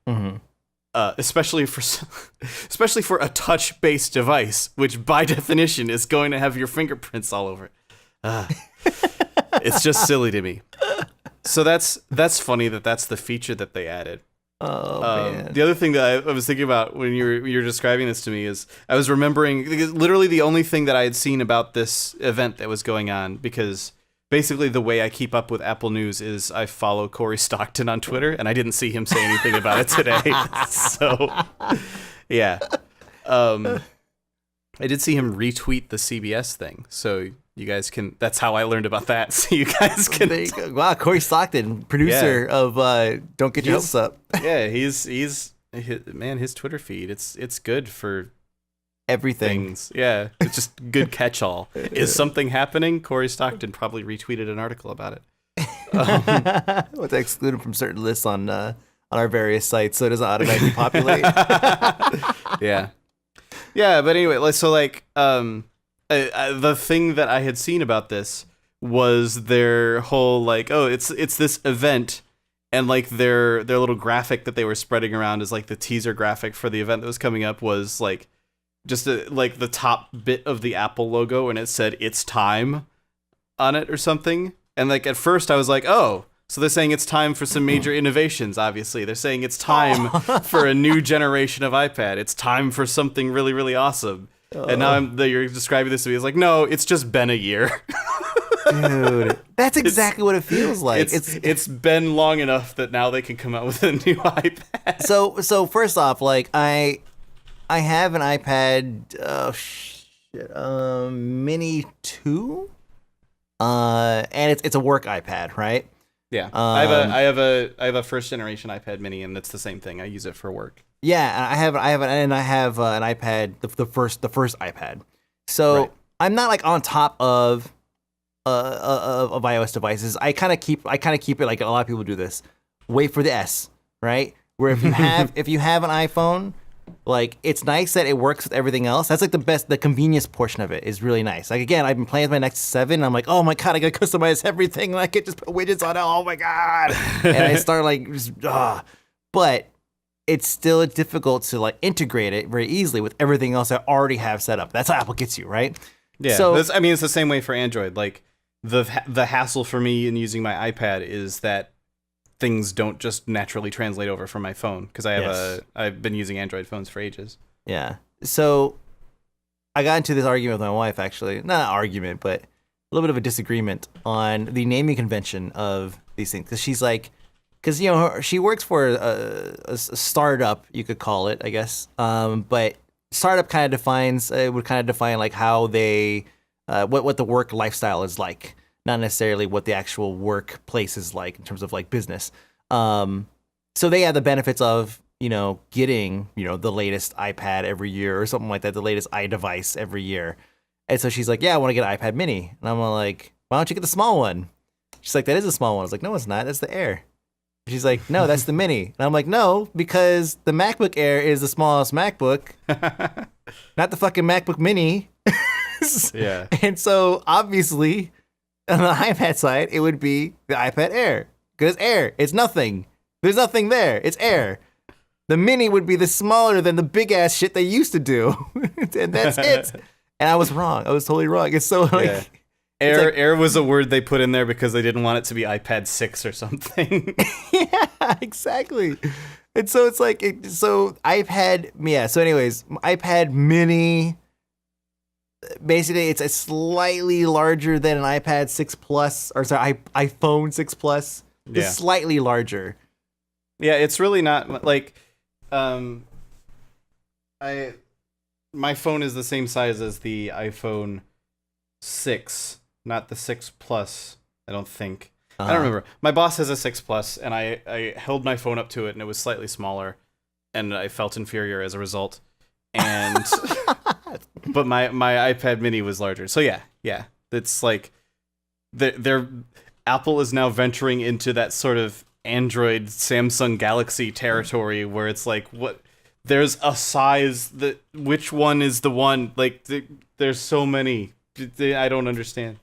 Especially for a touch-based device, which by definition is going to have your fingerprints all over it. It's just silly to me. So that's funny that's the feature that they added. Oh, man. The other thing that I was thinking about when you were describing this to me is I was remembering literally the only thing that I had seen about this event that was going on, because basically the way I keep up with Apple News is I follow Corey Stockton on Twitter, and I didn't see him say anything about it today. So, yeah. I did see him retweet the CBS thing, so you guys can, that's how I learned about that, so you guys can. There you go. Wow, Corey Stockton, producer of Don't Get Your Hopes Up. Yeah, his Twitter feed, it's good for everything. things. Yeah, it's just good catch-all. Is something happening? Corey Stockton probably retweeted an article about it. We'll have to exclude him from certain lists on our various sites so it doesn't automatically populate. Yeah, but anyway, so like the thing that I had seen about this was their whole like, oh, it's this event, and like their little graphic that they were spreading around is like the teaser graphic for the event that was coming up was like just like the top bit of the Apple logo, and it said "It's time" on it or something. And like at first I was like, oh, so they're saying it's time for some major innovations. Obviously, they're saying it's time for a new generation of iPad. It's time for something really, really awesome. And now you're describing this to me as like, no, it's just been a year. Dude, that's exactly what it feels like. It's been long enough that now they can come out with a new iPad. So first off, like I have an iPad Mini 2. And it's a work iPad, right? Yeah. I have a first generation iPad Mini, and it's the same thing. I use it for work. Yeah, I have an iPad, the first iPad. So Right. I'm not like on top of iOS devices. I kind of keep it like a lot of people do this. Wait for the S, right? Where if you have an iPhone, like it's nice that it works with everything else. That's like the convenience portion of it is really nice. Like again, I've been playing with my Nexus 7. And I'm like, oh my god, I gotta customize everything. Like I can just put widgets on it. Oh my god, and I start like just but it's still difficult to like integrate it very easily with everything else I already have set up. That's how Apple gets you, right? Yeah. So I mean, it's the same way for Android. Like the hassle for me in using my iPad is that things don't just naturally translate over from my phone because I've been using Android phones for ages. Yeah. So I got into this argument with my wife, actually. Not an argument, but a little bit of a disagreement on the naming convention of these things. Because she's like, because, you know, she works for a startup, you could call it, I guess. But startup kind of would kind of define like how they, what the work lifestyle is like. Not necessarily what the actual workplace is like in terms of like business. So they have the benefits of, you know, getting, you know, the latest iPad every year or something like that, the latest iDevice every year. And so she's like, yeah, I want to get an iPad mini. And I'm like, why don't you get the small one? She's like, that is a small one. I was like, no, it's not. That's the Air. She's like, no, that's the mini. And I'm like, no, because the MacBook Air is the smallest MacBook, not the fucking MacBook mini. Yeah. And so obviously on the iPad side, it would be the iPad Air. Because Air, it's nothing. There's nothing there. It's Air. The mini would be the smaller than the big ass shit they used to do. And that's it. And I was wrong. I was totally wrong. It's so like... Yeah. Air was a word they put in there because they didn't want it to be iPad 6 or something. Yeah, exactly. And so it's like... So iPad... Yeah, so anyways, iPad mini... Basically, it's a slightly larger than an iPad 6 Plus, or sorry, iPhone 6 Plus. It's Yeah. slightly larger. Yeah, it's really not like my phone is the same size as the iPhone 6, not the 6 Plus, I don't think. I don't remember. My boss has a 6 Plus, and I held my phone up to it, and it was slightly smaller, and I felt inferior as a result. And but my iPad mini was larger. So yeah. It's like they're Apple is now venturing into that sort of Android Samsung Galaxy territory where it's like what there's a size that which one is the one like there's so many I don't understand.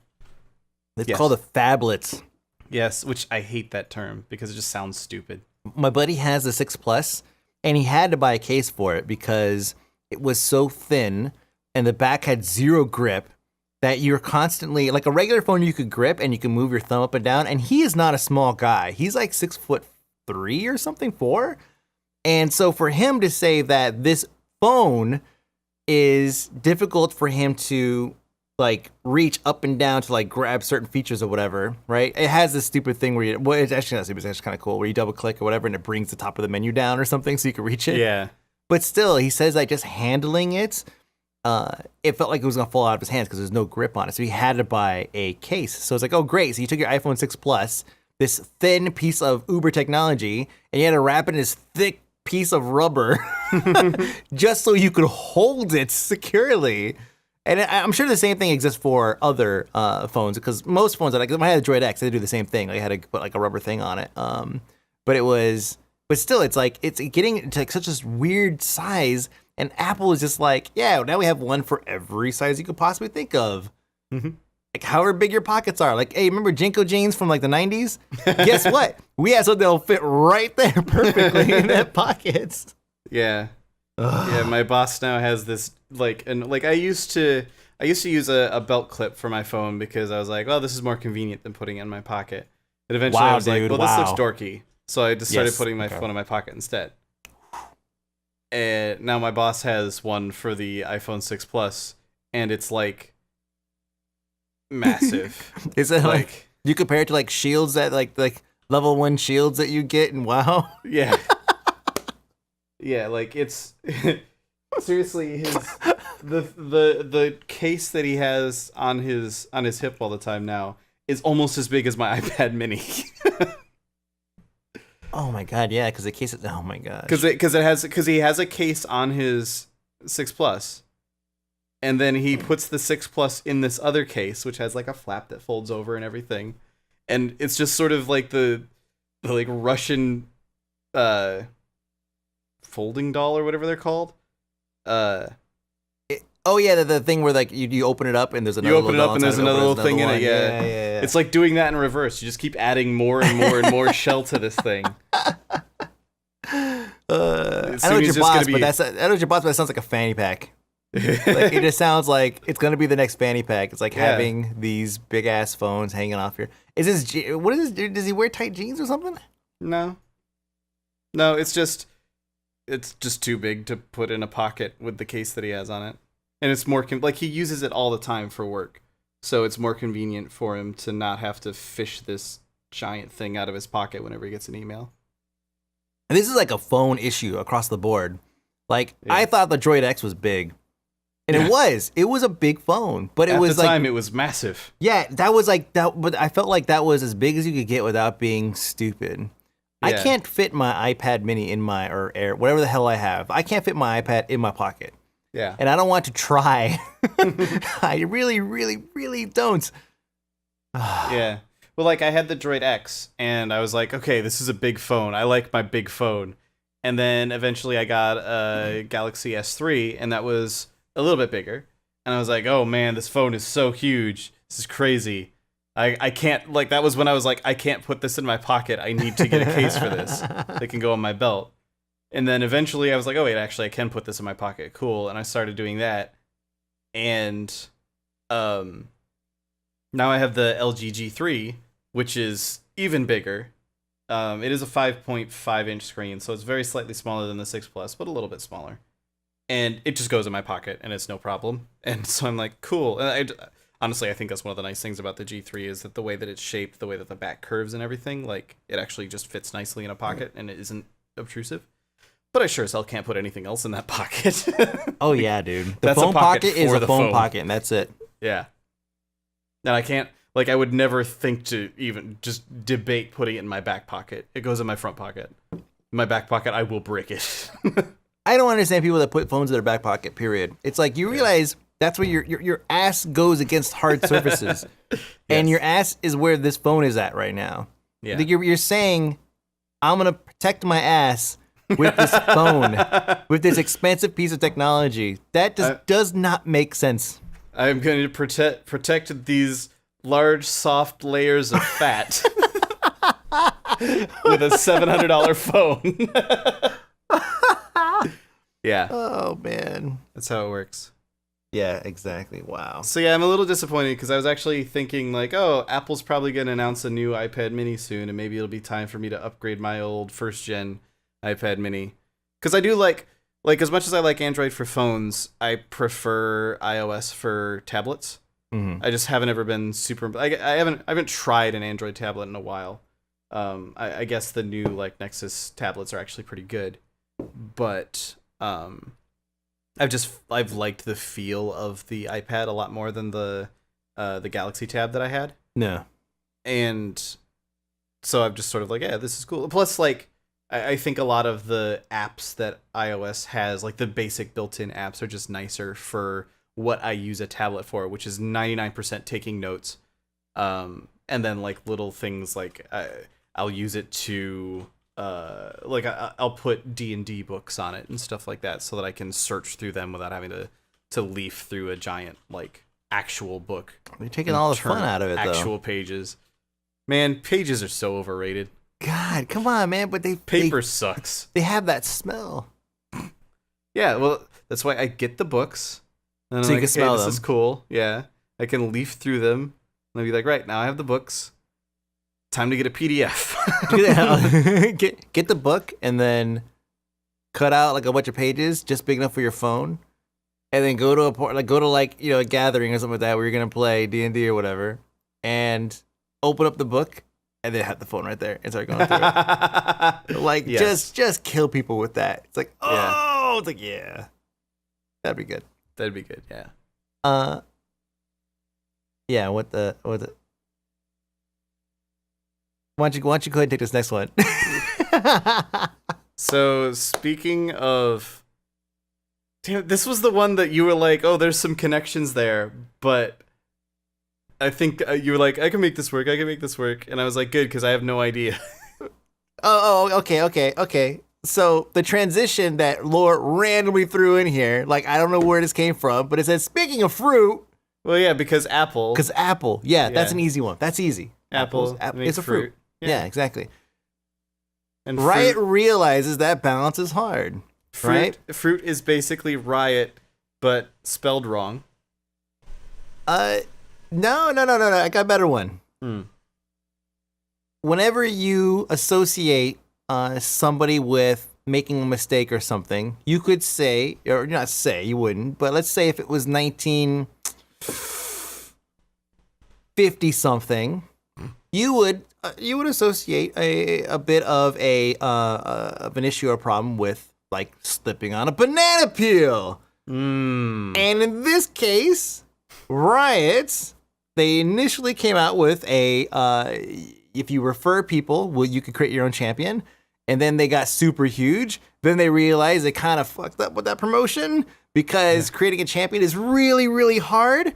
It's called a phablet. Yes, which I hate that term because it just sounds stupid. My buddy has a 6 Plus, and he had to buy a case for it because it was so thin and the back had zero grip that you're constantly, like a regular phone you could grip and you can move your thumb up and down. And he is not a small guy. He's like 6'3" or something, 4. And so for him to say that this phone is difficult for him to like reach up and down to like grab certain features or whatever, right? It has this stupid thing where you, well, it's actually not stupid, it's actually kind of cool, where you double click or whatever and it brings the top of the menu down or something so you can reach it. Yeah. But still, he says like just handling it, it felt like it was gonna fall out of his hands because there's no grip on it. So he had to buy a case. So it's like, oh great, so you took your iPhone 6 Plus, this thin piece of Uber technology, and you had to wrap it in this thick piece of rubber just so you could hold it securely. And I'm sure the same thing exists for other phones, because most phones, when I had a Droid X, they do the same thing. I had to put like a rubber thing on it. But still, it's like it's getting to like such a weird size, and Apple is just like, yeah, now we have one for every size you could possibly think of. Mm-hmm. Like however big your pockets are. Like, hey, remember Jinko jeans from like the 90s? Guess what? We have something that'll fit right there perfectly in that pockets. Yeah. Yeah, my boss now has this I used to use a belt clip for my phone because I was like, well, this is more convenient than putting it in my pocket. And eventually I was like, well, this looks dorky. So I just started putting my phone in my pocket instead. And now my boss has one for the iPhone 6 Plus, and it's like massive. Is it like you compare it to like shields that like level 1 shields that you get in WoW? Yeah. Yeah, like it's seriously the case that he has on his hip all the time now is almost as big as my iPad mini. Oh my god, yeah, because the case is, oh my god. Because he has a case on his 6 Plus. And then he puts the 6 Plus in this other case, which has like a flap that folds over and everything. And it's just sort of like the like Russian folding doll or whatever they're called. Oh yeah, the thing where like you open it up and there's another little thing in it. Yeah. It's like doing that in reverse. You just keep adding more and more and more shell to this thing. I know what your boss, but that sounds like a fanny pack. Like it just sounds like it's gonna be the next fanny pack. It's like having these big ass phones hanging off here. What is this? Does he wear tight jeans or something? No, it's just too big to put in a pocket with the case that he has on it, and it's more like he uses it all the time for work, so it's more convenient for him to not have to fish this giant thing out of his pocket whenever he gets an email. And this is like a phone issue across the board. Like I thought the Droid X was big. And it was a big phone, but at the time it was massive. Yeah, that was like that, but I felt like that was as big as you could get without being stupid. Yeah. I can't fit my iPad mini in my, or Air, whatever the hell I have. I can't fit my iPad in my pocket. Yeah. And I don't want to try. I really, really, really don't. Yeah. Well, like I had the Droid X and I was like, okay, this is a big phone. I like my big phone. And then eventually I got a Galaxy S3 and that was a little bit bigger, and I was like, oh man, this phone is so huge, this is crazy. I can't, like, that was when I was like, I can't put this in my pocket, I need to get a case for this that can go on my belt. And then eventually I was like, oh wait, actually I can put this in my pocket, cool. And I started doing that, and now I have the LG G3, which is even bigger. It is a 5.5 inch screen, so it's very slightly smaller than the 6 Plus, but a little bit smaller. And it just goes in my pocket, and it's no problem. And so I'm like, cool. And honestly, I think that's one of the nice things about the G3 is that the way that it's shaped, the way that the back curves and everything, like, it actually just fits nicely in a pocket, and it isn't obtrusive. But I sure as hell can't put anything else in that pocket. Oh, yeah, dude. The phone pocket is a phone pocket, and that's it. Yeah. And I can't, like, I would never think to even just debate putting it in my back pocket. It goes in my front pocket. In my back pocket, I will break it. I don't understand people that put phones in their back pocket, period. It's like you realize that's where your ass goes against hard surfaces. And your ass is where this phone is at right now. Yeah. Like you're saying, I'm going to protect my ass with this phone, with this expensive piece of technology. That just does not make sense. I'm going to protect these large, soft layers of fat with a $700 phone. Yeah. Oh, man. That's how it works. Yeah, exactly. Wow. So, yeah, I'm a little disappointed because I was actually thinking, like, oh, Apple's probably going to announce a new iPad mini soon, and maybe it'll be time for me to upgrade my old first-gen iPad mini. Because I do like, as much as I like Android for phones, I prefer iOS for tablets. Mm-hmm. I just haven't ever been super... I haven't tried an Android tablet in a while. I guess the new, like, Nexus tablets are actually pretty good. But... I've liked the feel of the iPad a lot more than the Galaxy Tab that I had. No. And so I'm just sort of like, yeah, this is cool. Plus, like, I think a lot of the apps that iOS has, like the basic built-in apps, are just nicer for what I use a tablet for, which is 99% taking notes. And then like little things like I'll use it to like I'll put D&D books on it and stuff like that so that I can search through them without having to leaf through a giant like actual book. You're taking all the fun out of it, though. Actual pages. Man, pages are so overrated. God, come on, man! But paper sucks. They have that smell. Yeah, well, that's why I get the books. And so I'm you like, can smell this them. Is cool. Yeah, I can leaf through them. And I'll be like, right now I have the books. Time to get a PDF. get the book and then cut out like a bunch of pages just big enough for your phone, and then go to a gathering or something like that where you're gonna play D&D or whatever, and open up the book. And then have the phone right there and start going through it. Like, yes. just kill people with that. It's like, it's like, yeah. That'd be good. That'd be good, yeah. Yeah, what the... Why don't you go ahead and take this next one? So, speaking of... Damn, this was the one that you were like, oh, there's some connections there, but... I think you were like, I can make this work. And I was like, good, because I have no idea. Okay. So the transition that Lord randomly threw in here, like, I don't know where this came from, but it says, speaking of fruit. Well, yeah, because apple. Yeah, that's an easy one. That's easy. Apple it's a fruit. Yeah, exactly. And Riot realizes that balance is hard. Right? Fruit is basically Riot, but spelled wrong. No. I got a better one. Whenever you associate somebody with making a mistake or something, you could say, or not say, you wouldn't, but let's say if it was 1950 something, you would associate a bit of an issue or problem with like slipping on a banana peel. And in this case, Riot, they initially came out with if you refer people, well, you could create your own champion. And then they got super huge. Then they realized they kind of fucked up with that promotion because creating a champion is really, really hard.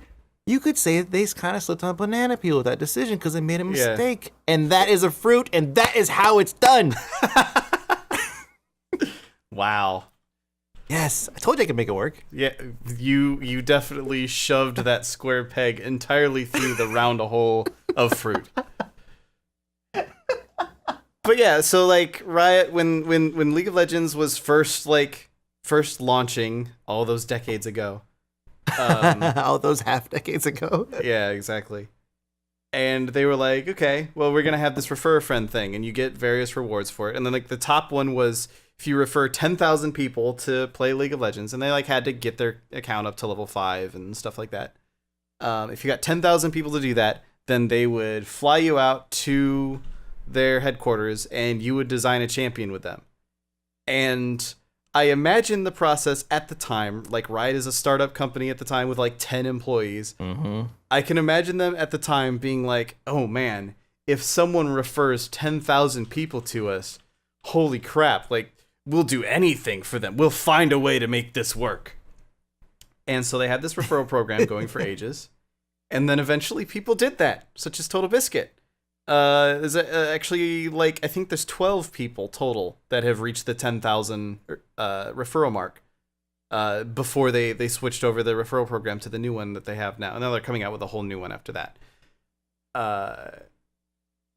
You could say that they kind of slipped on a banana peel with that decision because they made a mistake. Yeah. And that is a fruit, and that is how it's done. Wow. Yes, I told you I could make it work. Yeah, you definitely shoved that square peg entirely through the round hole of fruit. But yeah, so like Riot, when League of Legends was first launching all those decades ago, all those half decades ago. Yeah, exactly. And they were like, okay, well, we're gonna have this refer a friend thing, and you get various rewards for it. And then like the top one was if you refer 10,000 people to play League of Legends, and they like had to get their account up to level 5 and stuff like that. If you got 10,000 people to do that, then they would fly you out to their headquarters, and you would design a champion with them. And I imagine the process at the time, like Riot is a startup company at the time with like 10 employees. Mm-hmm. I can imagine them at the time being like, oh man, if someone refers 10,000 people to us, holy crap, like we'll do anything for them. We'll find a way to make this work. And so they had this referral program going for ages. And then eventually people did that, such as Total Biscuit. There's actually like, I think there's 12 people total that have reached the 10,000 referral mark before they switched over the referral program to the new one that they have now. And now they're coming out with a whole new one after that.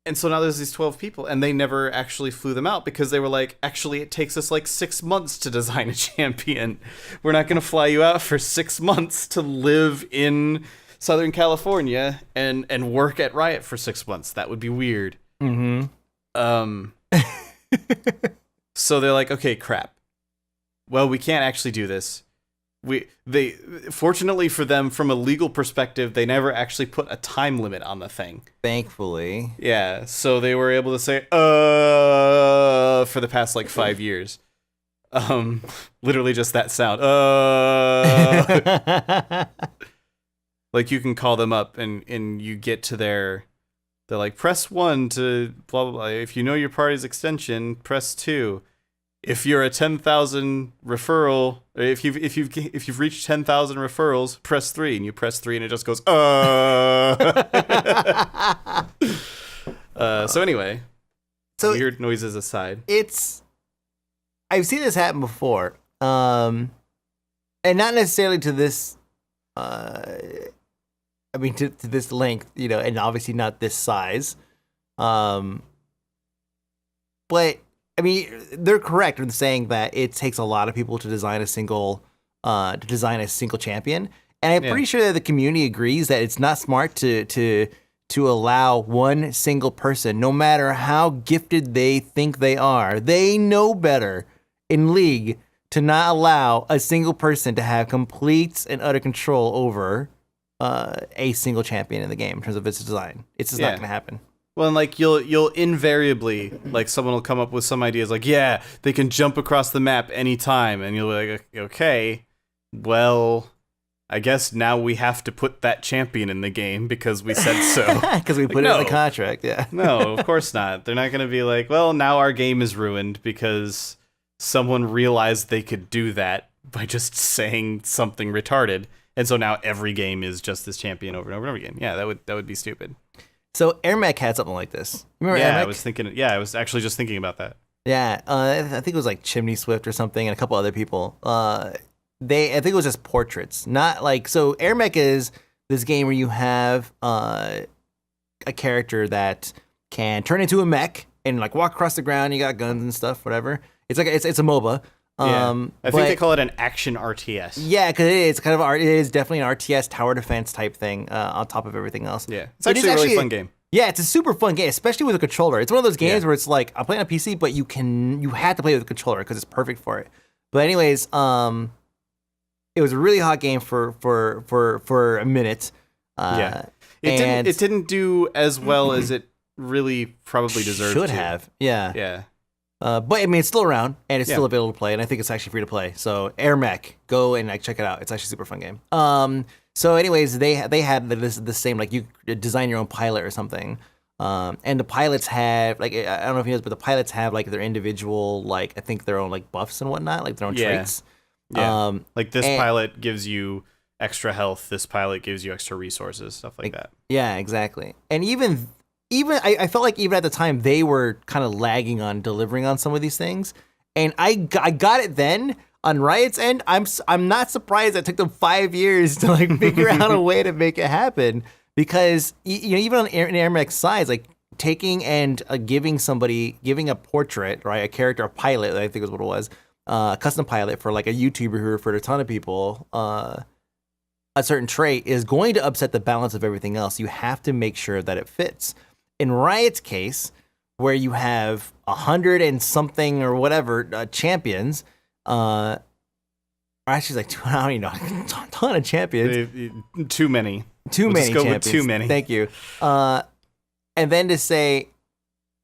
And so now there's these 12 people, and they never actually flew them out because they were like, actually, it takes us like 6 months to design a champion. We're not going to fly you out for 6 months to live in Southern California and work at Riot for 6 months. That would be weird. Mm-hmm. So they're like, okay, crap. Well, we can't actually do this. They fortunately for them, from a legal perspective, they never actually put a time limit on the thing. Thankfully. Yeah, so they were able to say for the past like 5 years. Literally just that sound. Like you can call them up and you get to their They're like, press 1 to blah, blah, blah. If you know your party's extension, press 2. If you're a 10,000 referral, or if you've reached 10,000 referrals, press 3, and you press 3, and it just goes, So anyway, so weird noises aside, I've seen this happen before, and not necessarily to this. To this length, and obviously not this size. But I mean, they're correct in saying that it takes a lot of people to design a single champion, and I'm pretty sure that the community agrees that it's not smart to allow one single person, no matter how gifted they think they are, they know better in League to not allow a single person to have complete and utter control over a single champion in the game in terms of its design. It's just not going to happen. Well, and like you'll invariably, like, someone will come up with some ideas like, yeah, they can jump across the map anytime, and you'll be like, okay, well, I guess now we have to put that champion in the game because we said so. Because we put it in the contract, yeah. No, of course not. They're not going to be like, well, now our game is ruined because someone realized they could do that by just saying something retarded, and so now every game is just this champion over and over and over again. Yeah, that would be stupid. So Airmech had something like this. Remember Airmech? I was actually just thinking about that. Yeah, I think it was like Chimney Swift or something, and a couple other people. I think it was just portraits, not like, so Airmech is this game where you have a character that can turn into a mech and like walk across the ground. You got guns and stuff, whatever. It's like it's a MOBA. I think they call it an action RTS. Yeah, because it is definitely an RTS tower defense type thing on top of everything else. Yeah, it's actually a really fun game. Yeah, it's a super fun game, especially with a controller. It's one of those games where it's like, I'm playing on PC, but you have to play with a controller because it's perfect for it. But anyways, it was a really hot game for a minute. It didn't do as well as it really probably deserved. Should have. Yeah. But I mean, it's still around and it's still available to play, and I think it's actually free to play. So Airmech, go and check it out. It's actually a super fun game. So anyways, they had the same, like, you design your own pilot or something. And the pilots have, like, I don't know if you know this, but the pilots have like their individual, like, I think their own like buffs and whatnot, like their own traits. Yeah. Like this pilot gives you extra health. This pilot gives you extra resources, stuff like that. Yeah, exactly. And even I felt like even at the time they were kind of lagging on delivering on some of these things, and I got it then on Riot's end. I'm not surprised it took them 5 years to like figure out a way to make it happen, because even on Airmech's side, like taking and giving a portrait, right, a character, a pilot, I think is what it was, a custom pilot for like a YouTuber who referred a ton of people, a certain trait is going to upset the balance of everything else. You have to make sure that it fits. In Riot's case, where you have 100 and something or whatever champions, or actually like I don't even know, a ton of champions. Too many. Too many champions. With too many. Thank you. And then to say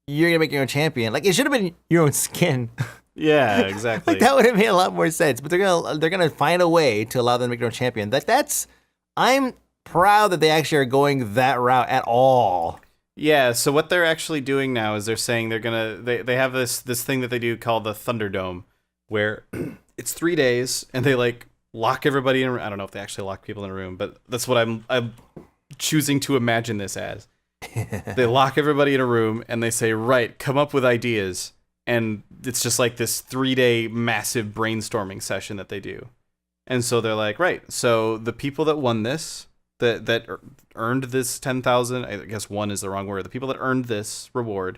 you're gonna make your own champion, like it should have been your own skin. Yeah, exactly. Like that would have made a lot more sense. But they're gonna find a way to allow them to make their own champion. I'm proud that they actually are going that route at all. Yeah, so what they're actually doing now is they're saying they have this thing that they do called the Thunderdome, where it's 3 days and they like lock everybody in. I don't know if they actually lock people in a room, but that's what I'm choosing to imagine this as. They lock everybody in a room and they say, right, come up with ideas, and it's just like this 3-day massive brainstorming session that they do. And so they're like, right, so the people that won this, that earned this 10,000, I guess one is the wrong word, the people that earned this reward,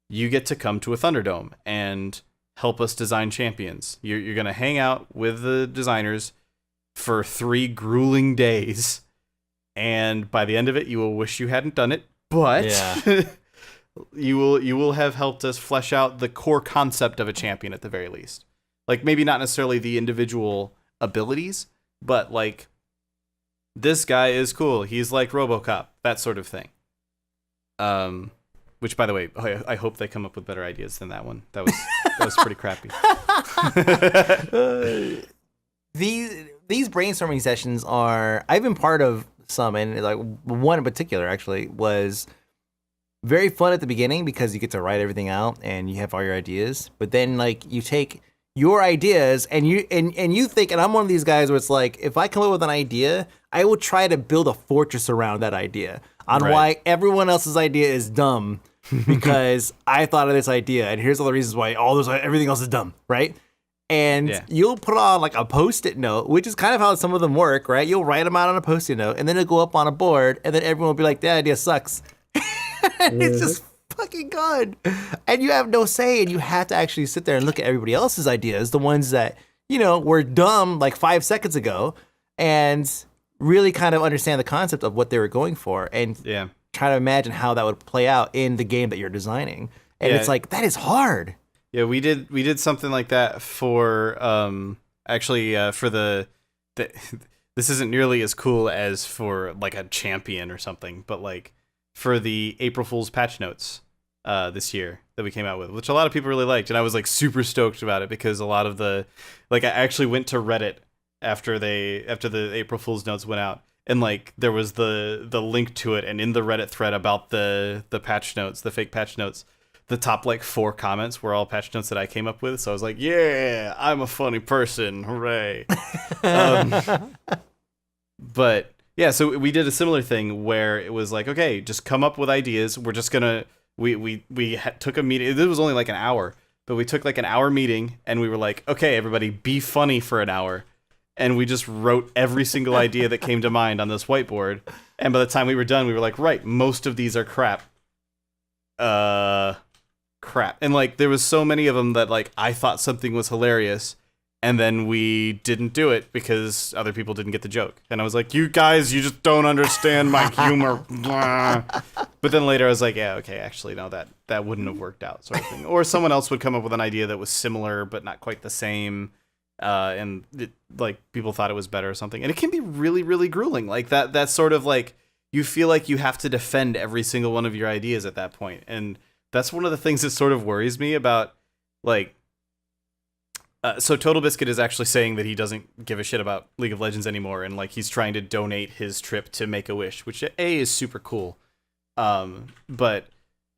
you get to come to a Thunderdome and help us design champions. You're going to hang out with the designers for 3 grueling days, and by the end of it, you will wish you hadn't done it, but you will have helped us flesh out the core concept of a champion at the very least. Like, maybe not necessarily the individual abilities, but like, this guy is cool. He's like RoboCop, that sort of thing. Which, by the way, I hope they come up with better ideas than that one. That was pretty crappy. These brainstorming sessions I've been part of some, and like one in particular actually was very fun at the beginning because you get to write everything out and you have all your ideas. But then like you take your ideas and you think, and I'm one of these guys where it's like, if I come up with an idea, I will try to build a fortress around that idea on why everyone else's idea is dumb because I thought of this idea and here's all the reasons why everything else is dumb, right? And you'll put on like a Post-it note, which is kind of how some of them work, right? You'll write them out on a Post-it note and then it'll go up on a board and then everyone will be like, that idea sucks. And it's just fucking gone. And you have no say and you have to actually sit there and look at everybody else's ideas, the ones that, you know, were dumb like 5 seconds ago, and really kind of understand the concept of what they were going for and try to imagine how that would play out in the game that you're designing. And it's like, that is hard. Yeah, we did something like that for for the this isn't nearly as cool as for like a champion or something, but like for the April Fool's patch notes this year that we came out with, which a lot of people really liked, and I was like super stoked about it because a lot of the I actually went to Reddit after the April Fool's notes went out, and like there was the link to it, and in the Reddit thread about the patch notes, the fake patch notes, the top like 4 comments were all patch notes that I came up with. So I was like, yeah, I'm a funny person, hooray. But yeah, so we did a similar thing where it was like, okay, just come up with ideas. We're just gonna we took a meeting. It was only like an hour, but we took like an hour meeting, and we were like, okay, everybody, be funny for an hour. And we just wrote every single idea that came to mind on this whiteboard. And by the time we were done, we were like, right, most of these are crap. Crap. And like there was so many of them that like I thought something was hilarious, and then we didn't do it because other people didn't get the joke. And I was like, you guys, you just don't understand my humor. But then later I was like, yeah, okay, actually no, that wouldn't have worked out, sort of thing. Or someone else would come up with an idea that was similar but not quite the same, and like people thought it was better or something. And it can be really, really grueling. Like that sort of like, you feel like you have to defend every single one of your ideas at that point. And that's one of the things that sort of worries me about, like, so Total Biscuit is actually saying that he doesn't give a shit about League of Legends anymore, and like he's trying to donate his trip to Make-A-Wish, which A is super cool, but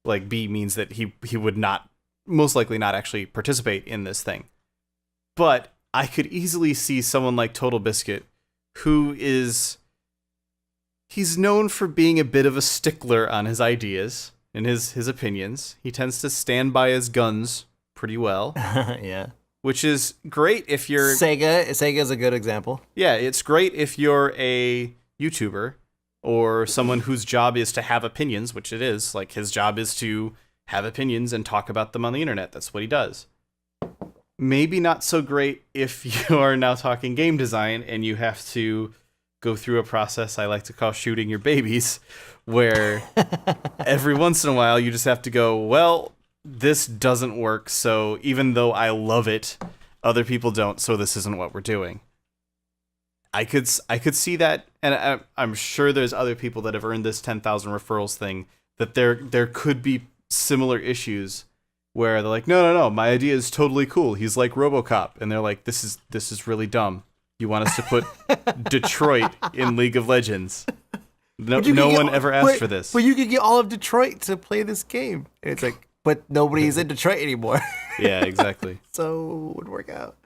like B means that he would not, most likely not actually participate in this thing. But I could easily see someone like Total Biscuit, he's known for being a bit of a stickler on his ideas and his opinions. He tends to stand by his guns pretty well. Yeah. Which is great if you're... Sega is a good example. Yeah, it's great if you're a YouTuber or someone whose job is to have opinions, which it is. Like, his job is to have opinions and talk about them on the internet. That's what he does. Maybe not so great if you're now talking game design and you have to go through a process I like to call shooting your babies, where every once in a while you just have to go, well, this doesn't work, so even though I love it, other people don't, so this isn't what we're doing. I could see that, and I'm sure there's other people that have earned this 10,000 referrals thing, that there could be similar issues where they're like, no, my idea is totally cool. He's like RoboCop, and they're like, this is really dumb. You want us to put Detroit in League of Legends? No one ever asked for this. But you could get all of Detroit to play this game. And it's like, but nobody's in Detroit anymore. Yeah, exactly. So it would work out.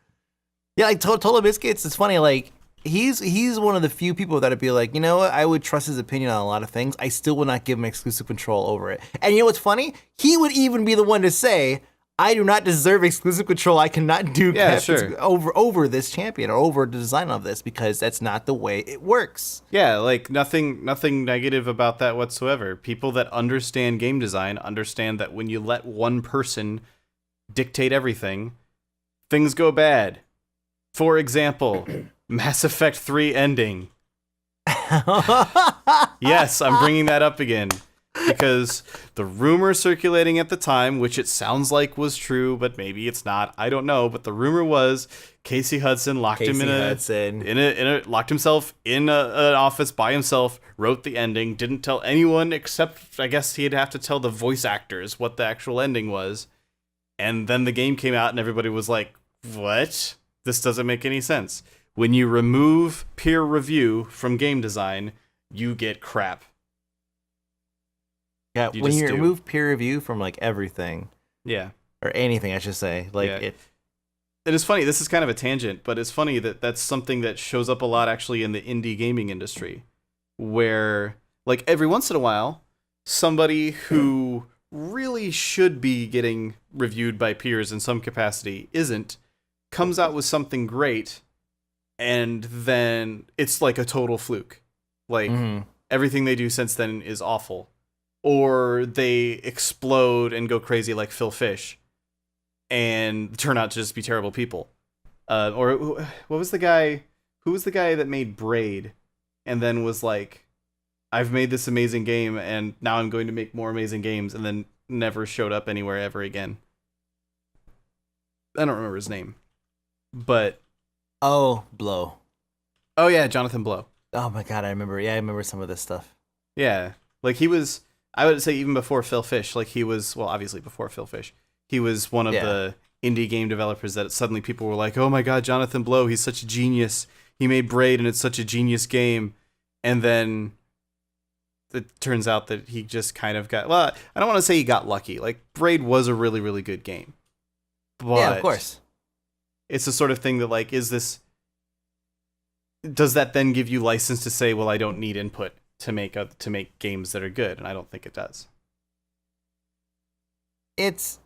Yeah, like Total Biscuits, it's funny, like, he's one of the few people that would be like, you know what, I would trust his opinion on a lot of things. I still would not give him exclusive control over it. And you know what's funny? He would even be the one to say, I do not deserve exclusive control. I cannot do over this champion or over the design of this, because that's not the way it works. Yeah, like nothing negative about that whatsoever. People that understand game design understand that when you let one person dictate everything, things go bad. For example, Mass Effect 3 ending. Yes, I'm bringing that up again. Because the rumor circulating at the time, which it sounds like was true, but maybe it's not, I don't know, but the rumor was Casey Hudson locked himself in an office by himself, wrote the ending, didn't tell anyone except, I guess he'd have to tell the voice actors what the actual ending was. And then the game came out and everybody was like, what? This doesn't make any sense. When you remove peer review from game design, you get crap. Yeah, You when just you do. remove peer review from like everything Yeah. or anything, I should say, like Yeah. It is funny. This is kind of a tangent, but it's funny that that's something that shows up a lot actually in the indie gaming industry, where like every once in a while, somebody who really should be getting reviewed by peers in some capacity comes out with something great, and then it's like a total fluke. Like everything they do since then is awful, or they explode and go crazy like Phil Fish and turn out to just be terrible people. Or what was the guy? Who was the guy that made Braid, and then was like, "I've made this amazing game, and now I'm going to make more amazing games," and then never showed up anywhere ever again. I don't remember his name, but Blow. oh yeah, Jonathan Blow. Oh my god, I remember. Yeah, I remember some of this stuff. Yeah, like he was. I would say even before Phil Fish, like he was. Well, obviously before Phil Fish, he was one of the indie game developers that suddenly people were like, "Oh my god, Jonathan Blow, he's such a genius. He made Braid, and it's such a genius game." And then it turns out that he just kind of got. Well, I don't want to say he got lucky. Like Braid was a really, really good game. But Yeah, of course. It's the sort of thing that like, does that then give you license to say, well, I don't need input to make games that are good? And I don't think it does. It's.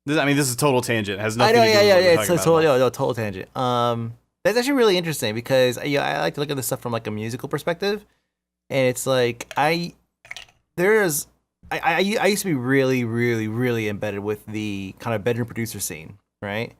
This is a total tangent. It has nothing I know, to do with what we're it's talking a total, about. total tangent. That's actually really interesting because I like to look at this stuff from like a musical perspective, and it's like I used to be really, really, really embedded with the kind of bedroom producer scene, right?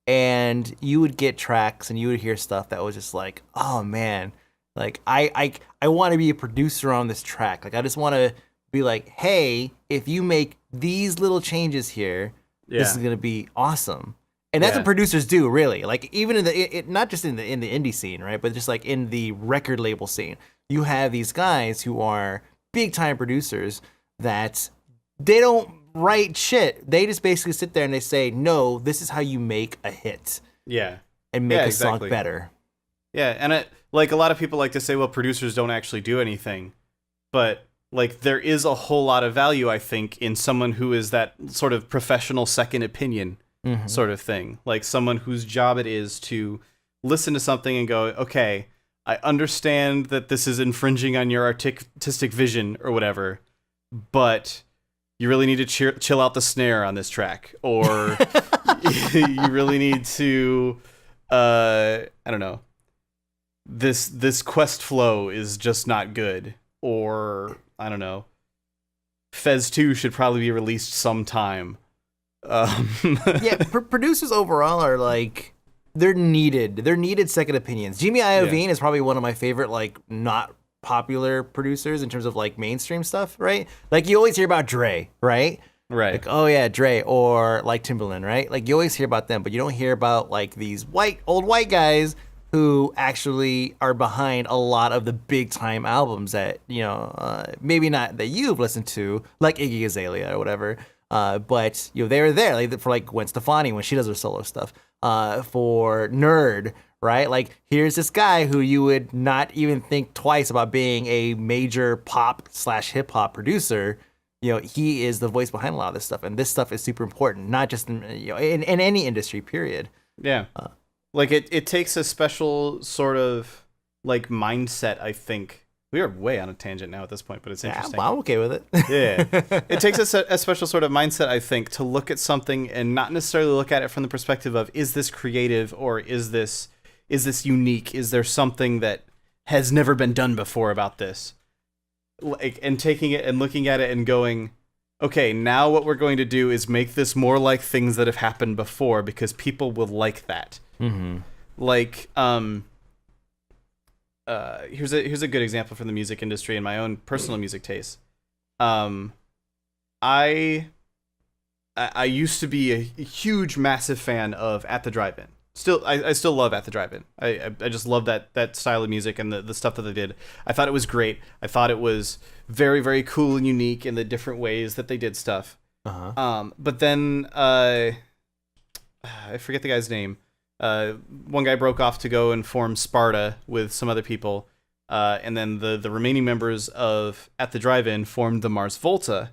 And you would get tracks and you would hear stuff that was just like, oh man, like I want to be a producer on this track. Like I just want to be like, hey, if you make these little changes here, this is gonna be awesome. And that's what producers do, really. Like even in the not just in the indie scene, right? But just like in the record label scene, you have these guys who are big time producers that they don't write shit. They just basically sit there and they say, no, this is how you make a hit. Yeah. And make a exactly. song better. Yeah, and like a lot of people like to say, well, producers don't actually do anything. But like there is a whole lot of value, I think, in someone who is that sort of professional second opinion sort of thing. Like someone whose job it is to listen to something and go, okay, I understand that this is infringing on your artistic vision or whatever, but you really need to chill out the snare on this track, or you really need to, I don't know, this quest flow is just not good, or I don't know, Fez 2 should probably be released sometime. Producers overall are like, they're needed second opinions. Jimmy Iovine is probably one of my favorite like not popular producers in terms of like mainstream stuff, right? Like you always hear about Dre, right? Like, oh yeah, Dre, or like Timbaland, right? Like you always hear about them, but you don't hear about like these old white guys who actually are behind a lot of the big time albums that, maybe not that you've listened to, like Iggy Azalea or whatever. But they were there like for like Gwen Stefani when she does her solo stuff. For Nerd, right? Like here's this guy who you would not even think twice about being a major pop/hip hop producer. He is the voice behind a lot of this stuff, and this stuff is super important, not just in any industry. Period. Yeah. Like it takes a special sort of like mindset, I think. We are way on a tangent now at this point, but it's interesting. I'm okay with it. Yeah. It takes a special sort of mindset, I think, to look at something and not necessarily look at it from the perspective of, is this creative or is this unique? Is there something that has never been done before about this? Like, and taking it and looking at it and going, okay, now what we're going to do is make this more like things that have happened before because people will like that. Mm-hmm. Like, here's a good example from the music industry and my own personal music taste. I used to be a huge, massive fan of At the Drive-In. I still love At the Drive-In. I just love that style of music and the stuff that they did. I thought it was great. I thought it was very, very cool and unique in the different ways that they did stuff. But then I forget the guy's name. One guy broke off to go and form Sparta with some other people, and then the remaining members of At the Drive-In formed the Mars Volta,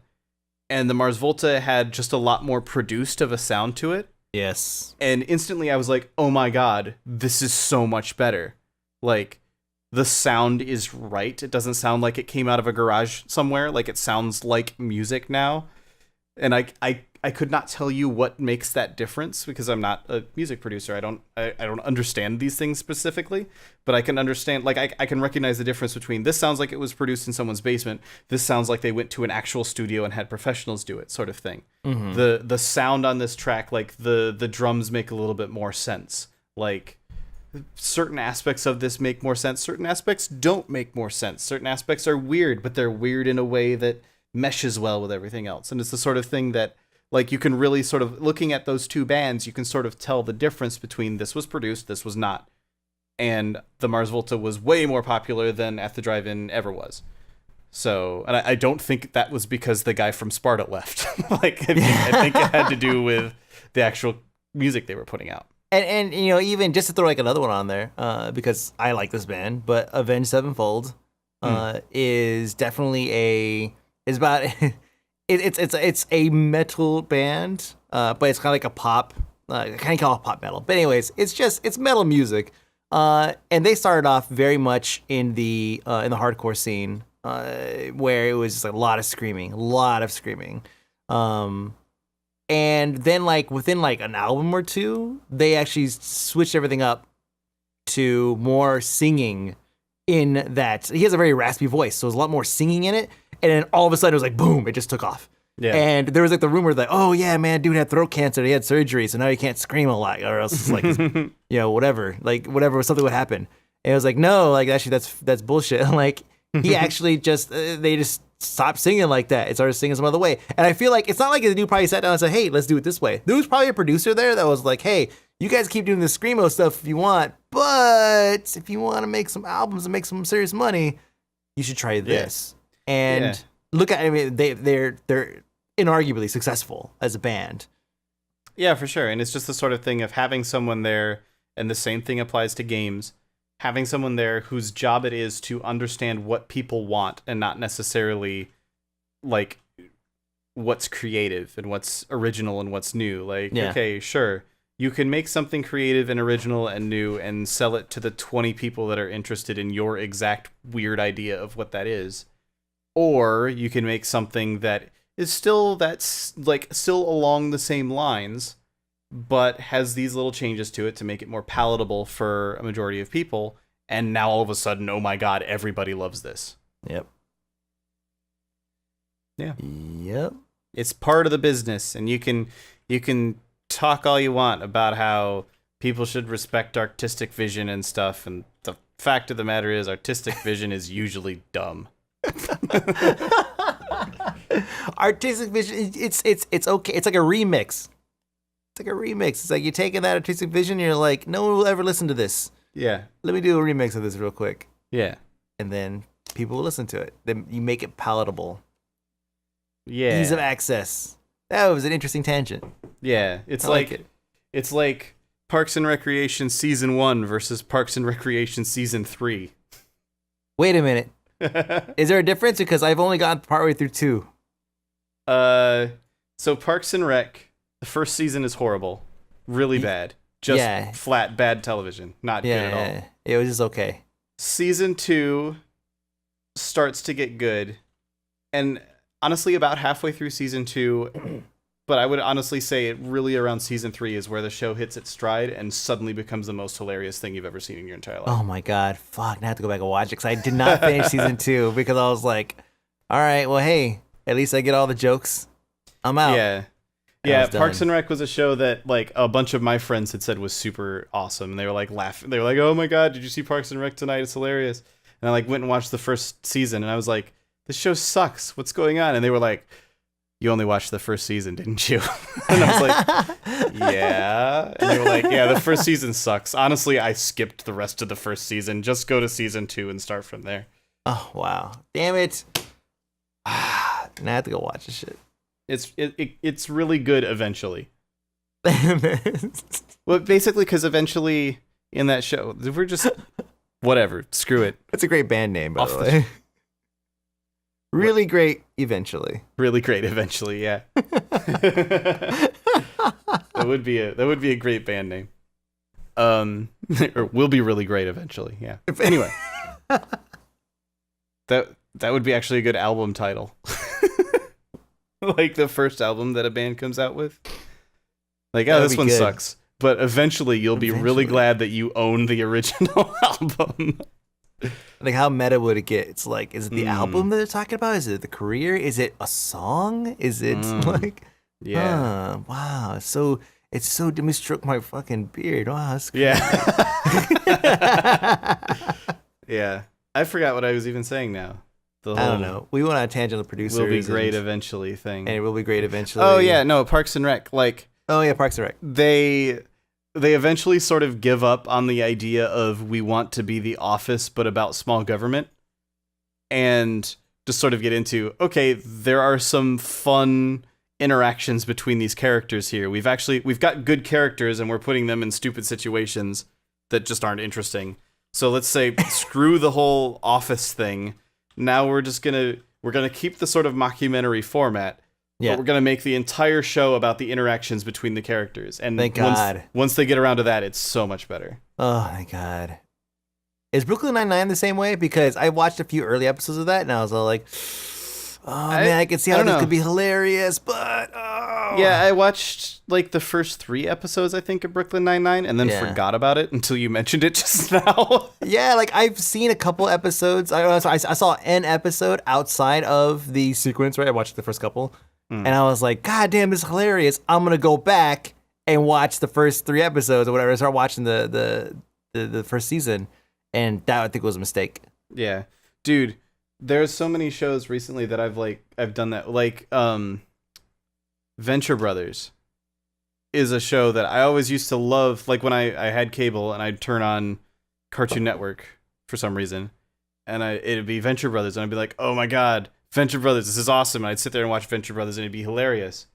and the Mars Volta had just a lot more produced of a sound to it. Yes. And instantly I was like, oh my god, this is so much better. Like, the sound is right. It doesn't sound like it came out of a garage somewhere. Like, it sounds like music now. And I could not tell you what makes that difference because I'm not a music producer. I don't understand these things specifically, but I can understand, like, I can recognize the difference between this sounds like it was produced in someone's basement. This sounds like they went to an actual studio and had professionals do it, sort of thing. Mm-hmm. The sound on this track, like the drums make a little bit more sense. Like, certain aspects of this make more sense. Certain aspects don't make more sense. Certain aspects are weird, but they're weird in a way that meshes well with everything else. And it's the sort of thing that, like, you can really sort of, looking at those two bands, you can sort of tell the difference between this was produced, this was not. And the Mars Volta was way more popular than At the Drive-In ever was. So, and I don't think that was because the guy from Sparta left. Like, I think it had to do with the actual music they were putting out. And you know, even just to throw like another one on there, because I like this band, but Avenged Sevenfold is definitely about it's a metal band, but it's kind of like a pop, kind of call it pop metal. But anyways, it's metal music, and they started off very much in the hardcore scene, where it was just like a lot of screaming. And then, like, within, like, an album or two, they actually switched everything up to more singing in that. He has a very raspy voice, so there's a lot more singing in it. And then all of a sudden, it was like, boom, it just took off. Yeah. And there was, like, the rumor that, oh, yeah, man, dude had throat cancer. He had surgery, so now he can't scream a lot. Or else it's like, you know, whatever. Like, whatever, something would happen. And it was like, no, like, actually, that's bullshit. Like, he actually just, they just stopped singing like that and started singing some other way. And I feel like it's not like the dude probably sat down and said, hey, let's do it this way. There was probably a producer there that was like, hey, you guys keep doing the screamo stuff if you want, but if you want to make some albums and make some serious money, you should try this. Yeah. And look at, I mean, they're inarguably successful as a band. Yeah, for sure. And it's just the sort of thing of having someone there, and the same thing applies to games, having someone there whose job it is to understand what people want and not necessarily, like, what's creative and what's original and what's new. Like, okay, sure, you can make something creative and original and new and sell it to the 20 people that are interested in your exact weird idea of what that is. Or you can make something that is still along the same lines, but has these little changes to it to make it more palatable for a majority of people. And now all of a sudden, oh my god, everybody loves this. Yep. Yeah. Yep. It's part of the business, and you can talk all you want about how people should respect artistic vision and stuff, and the fact of the matter is artistic vision is usually dumb. Artistic vision, it's okay. It's like a remix. It's like a remix. It's like you're taking that artistic vision, and you're like, no one will ever listen to this. Yeah. Let me do a remix of this real quick. Yeah. And then people will listen to it. Then you make it palatable. Yeah. Ease of access. That was an interesting tangent. Yeah. It's it's like Parks and Recreation Season 1 versus Parks and Recreation Season 3. Wait a minute. Is there a difference? Because I've only gotten partway through 2. So Parks and Rec, the first season is horrible. Really bad. Just flat bad television. Not good at all. It was just okay. Season 2 starts to get good. And honestly, about halfway through Season 2, but I would honestly say it really around Season 3 is where the show hits its stride and suddenly becomes the most hilarious thing you've ever seen in your entire life. Oh my god. Fuck, now I have to go back and watch it because I did not finish Season 2 because I was like, all right, well, hey, at least I get all the jokes. I'm out. Yeah, Parks and Rec was a show that, like, a bunch of my friends had said was super awesome. And they were like laughing. They were like, "Oh my god, did you see Parks and Rec tonight? It's hilarious." And I like went and watched the first season, and I was like, "This show sucks. What's going on?" And they were like, "You only watched the first season, didn't you?" And I was like, "Yeah." And they were like, "Yeah, the first season sucks. Honestly, I skipped the rest of the first season. Just go to Season 2 and start from there." Oh wow, damn it! Now I have to go watch this shit. It's really good eventually. Well, basically, because eventually in that show, Whatever. Screw it. That's a great band name, by Off the the way. Really great eventually. Really great eventually, yeah. That would be a great band name. Or will be really great eventually, yeah. Anyway. That would be actually a good album title. Like the first album that a band comes out with. Like, oh, this one good. sucks. But eventually you'll be really glad that you own the original album. Like, how meta would it get? It's like, is it the album that they're talking about? Is it the career? Is it a song? Is it like, wow, it's so let me stroke my fucking beard. Wow, that's yeah. Yeah. I forgot what I was even saying now. I don't know. We went on a tangent of producers. Will be great eventually thing. And it will be great eventually. Oh yeah, no, Parks and Rec. Like, oh yeah, Parks and Rec. They eventually sort of give up on the idea of we want to be The Office but about small government, and just sort of get into, okay, there are some fun interactions between these characters here. We've got good characters and we're putting them in stupid situations that just aren't interesting. So let's say screw the whole Office thing. Now we're gonna keep the sort of mockumentary format. Yeah. But we're gonna make the entire show about the interactions between the characters. And thank God. Once they get around to that, it's so much better. Oh my God. Is Brooklyn Nine-Nine the same way? Because I watched a few early episodes of that and I was all like, man, I can see how this could be hilarious, but yeah, I watched like the first 3 episodes, I think, of Brooklyn Nine-Nine, and then forgot about it until you mentioned it just now. Yeah, like I've seen a couple episodes. I saw an episode outside of the sequence, right? I watched the first couple, and I was like, God damn, this is hilarious. I'm gonna go back and watch the first 3 episodes or whatever. I start watching the first season, and that I think was a mistake. Yeah, dude. There's so many shows recently that I've done that. Like, Venture Brothers is a show that I always used to love. Like when I had cable and I'd turn on Cartoon Network for some reason, and it'd be Venture Brothers, and I'd be like, oh my God, Venture Brothers, this is awesome. And I'd sit there and watch Venture Brothers, and it'd be hilarious.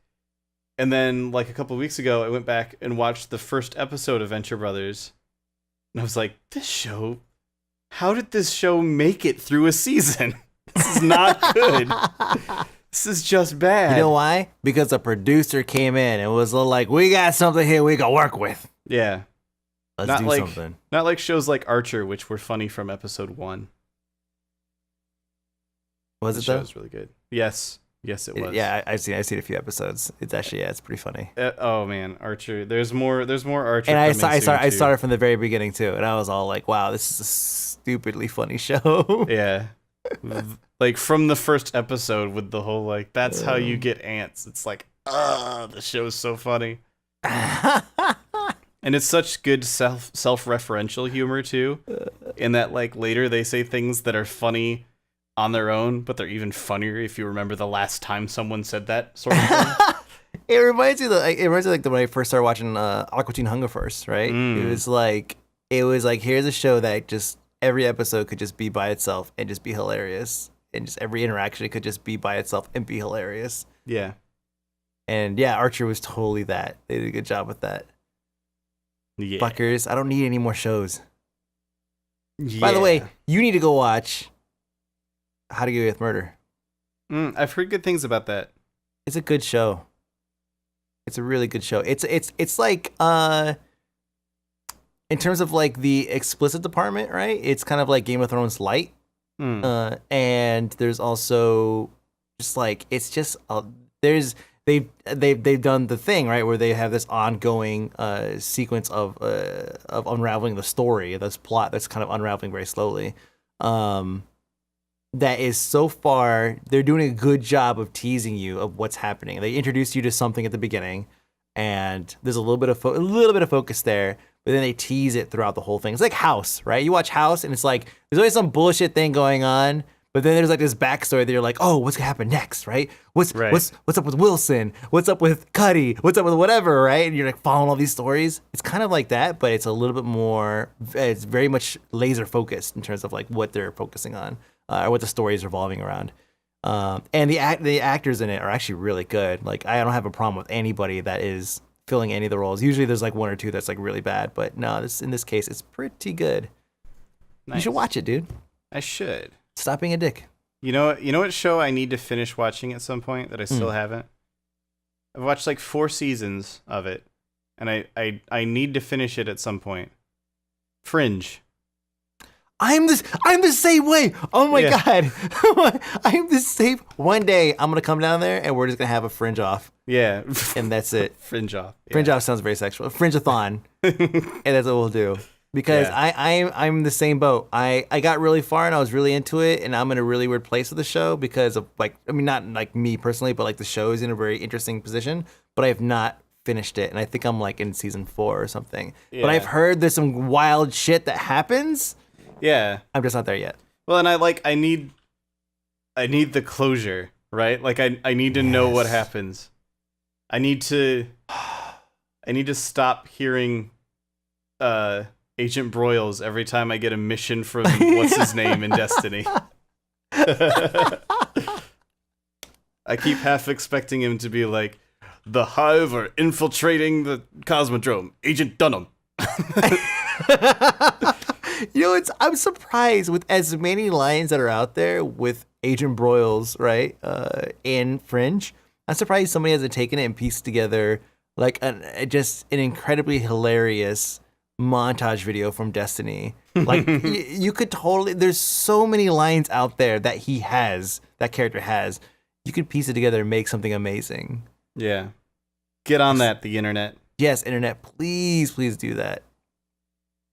And then like a couple of weeks ago, I went back and watched the first episode of Venture Brothers, and I was like, how did this show make it through a season? This is not good. This is just bad. You know why? Because the producer came in and was like, we got something here we can work with. Yeah. Let's do something. Not like shows like Archer, which were funny from episode 1. Was it though? The show was really good. Yes, it was. Yeah, I've seen a few episodes. It's actually, it's pretty funny. Oh man, Archer. There's more Archer. And I started from the very beginning too, and I was all like, wow, this is a stupidly funny show. Yeah. Like from the first episode with the whole like, that's how you get ants. It's like, the show is so funny. And it's such good self-referential humor too, in that like later they say things that are funny on their own, but they're even funnier if you remember the last time someone said that sort of thing. It reminds me like when I first started watching Aqua Teen Hunger Force, right? It was like here's a show that just every episode could just be by itself and just be hilarious, and just every interaction could just be by itself and be hilarious. Yeah. And yeah, Archer was totally that. They did a good job with that. Yeah. Fuckers, I don't need any more shows. Yeah. By the way, you need to go watch How to Get Away with Murder. I've heard good things about that. It's a good show. It's a really good show. It's like in terms of like the explicit department, right? It's kind of like Game of Thrones light. And there's also just like they've done the thing, right, where they have this ongoing sequence of unraveling the story, this plot that's kind of unraveling very slowly. That is so far, they're doing a good job of teasing you of what's happening. They introduce you to something at the beginning, and there's a little bit of focus there, but then they tease it throughout the whole thing. It's like House, right? You watch House, and it's like there's always some bullshit thing going on, but then there's like this backstory that you're like, oh, what's gonna happen next, right? What's up with Wilson? What's up with Cuddy? What's up with whatever, right? And you're like following all these stories. It's kind of like that, but it's a little bit more. It's very much laser focused in terms of like what they're focusing on. Or what the story is revolving around. And the actors in it are actually really good. Like, I don't have a problem with anybody that is filling any of the roles. Usually there's like one or two that's like really bad, but no, in this case, it's pretty good. Nice. You should watch it, dude. I should. Stop being a dick. You know what show I need to finish watching at some point that I still haven't? I've watched like 4 seasons of it, and I need to finish it at some point. Fringe. I'm the same way. Oh my god. I'm the same. One day I'm gonna come down there and we're just gonna have a fringe off. Yeah. And that's it. Fringe off. Yeah. Fringe off sounds very sexual. Fringe-a-thon. And that's what we'll do. Because I'm the same boat. I got really far and I was really into it, and I'm in a really weird place with the show because of not like me personally, but like the show is in a very interesting position. But I have not finished it, and I think I'm like in season 4 or something. Yeah. But I've heard there's some wild shit that happens. Yeah. I'm just not there yet. Well, and I need the closure, right? Like I need to know what happens. I need to stop hearing Agent Broyles every time I get a mission from what's his name in Destiny. I keep half expecting him to be like, the Hive are infiltrating the Cosmodrome. Agent Dunham. I'm surprised with as many lines that are out there with Agent Broyles, right, in Fringe. I'm surprised somebody hasn't taken it and pieced together like just an incredibly hilarious montage video from Destiny. Like you could totally. There's so many lines out there that that character has. You could piece it together and make something amazing. Yeah, get on that, the internet. Yes, internet, please do that.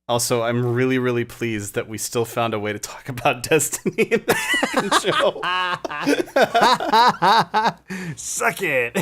Also, I'm really, really pleased that we still found a way to talk about Destiny in this fucking show. Suck it.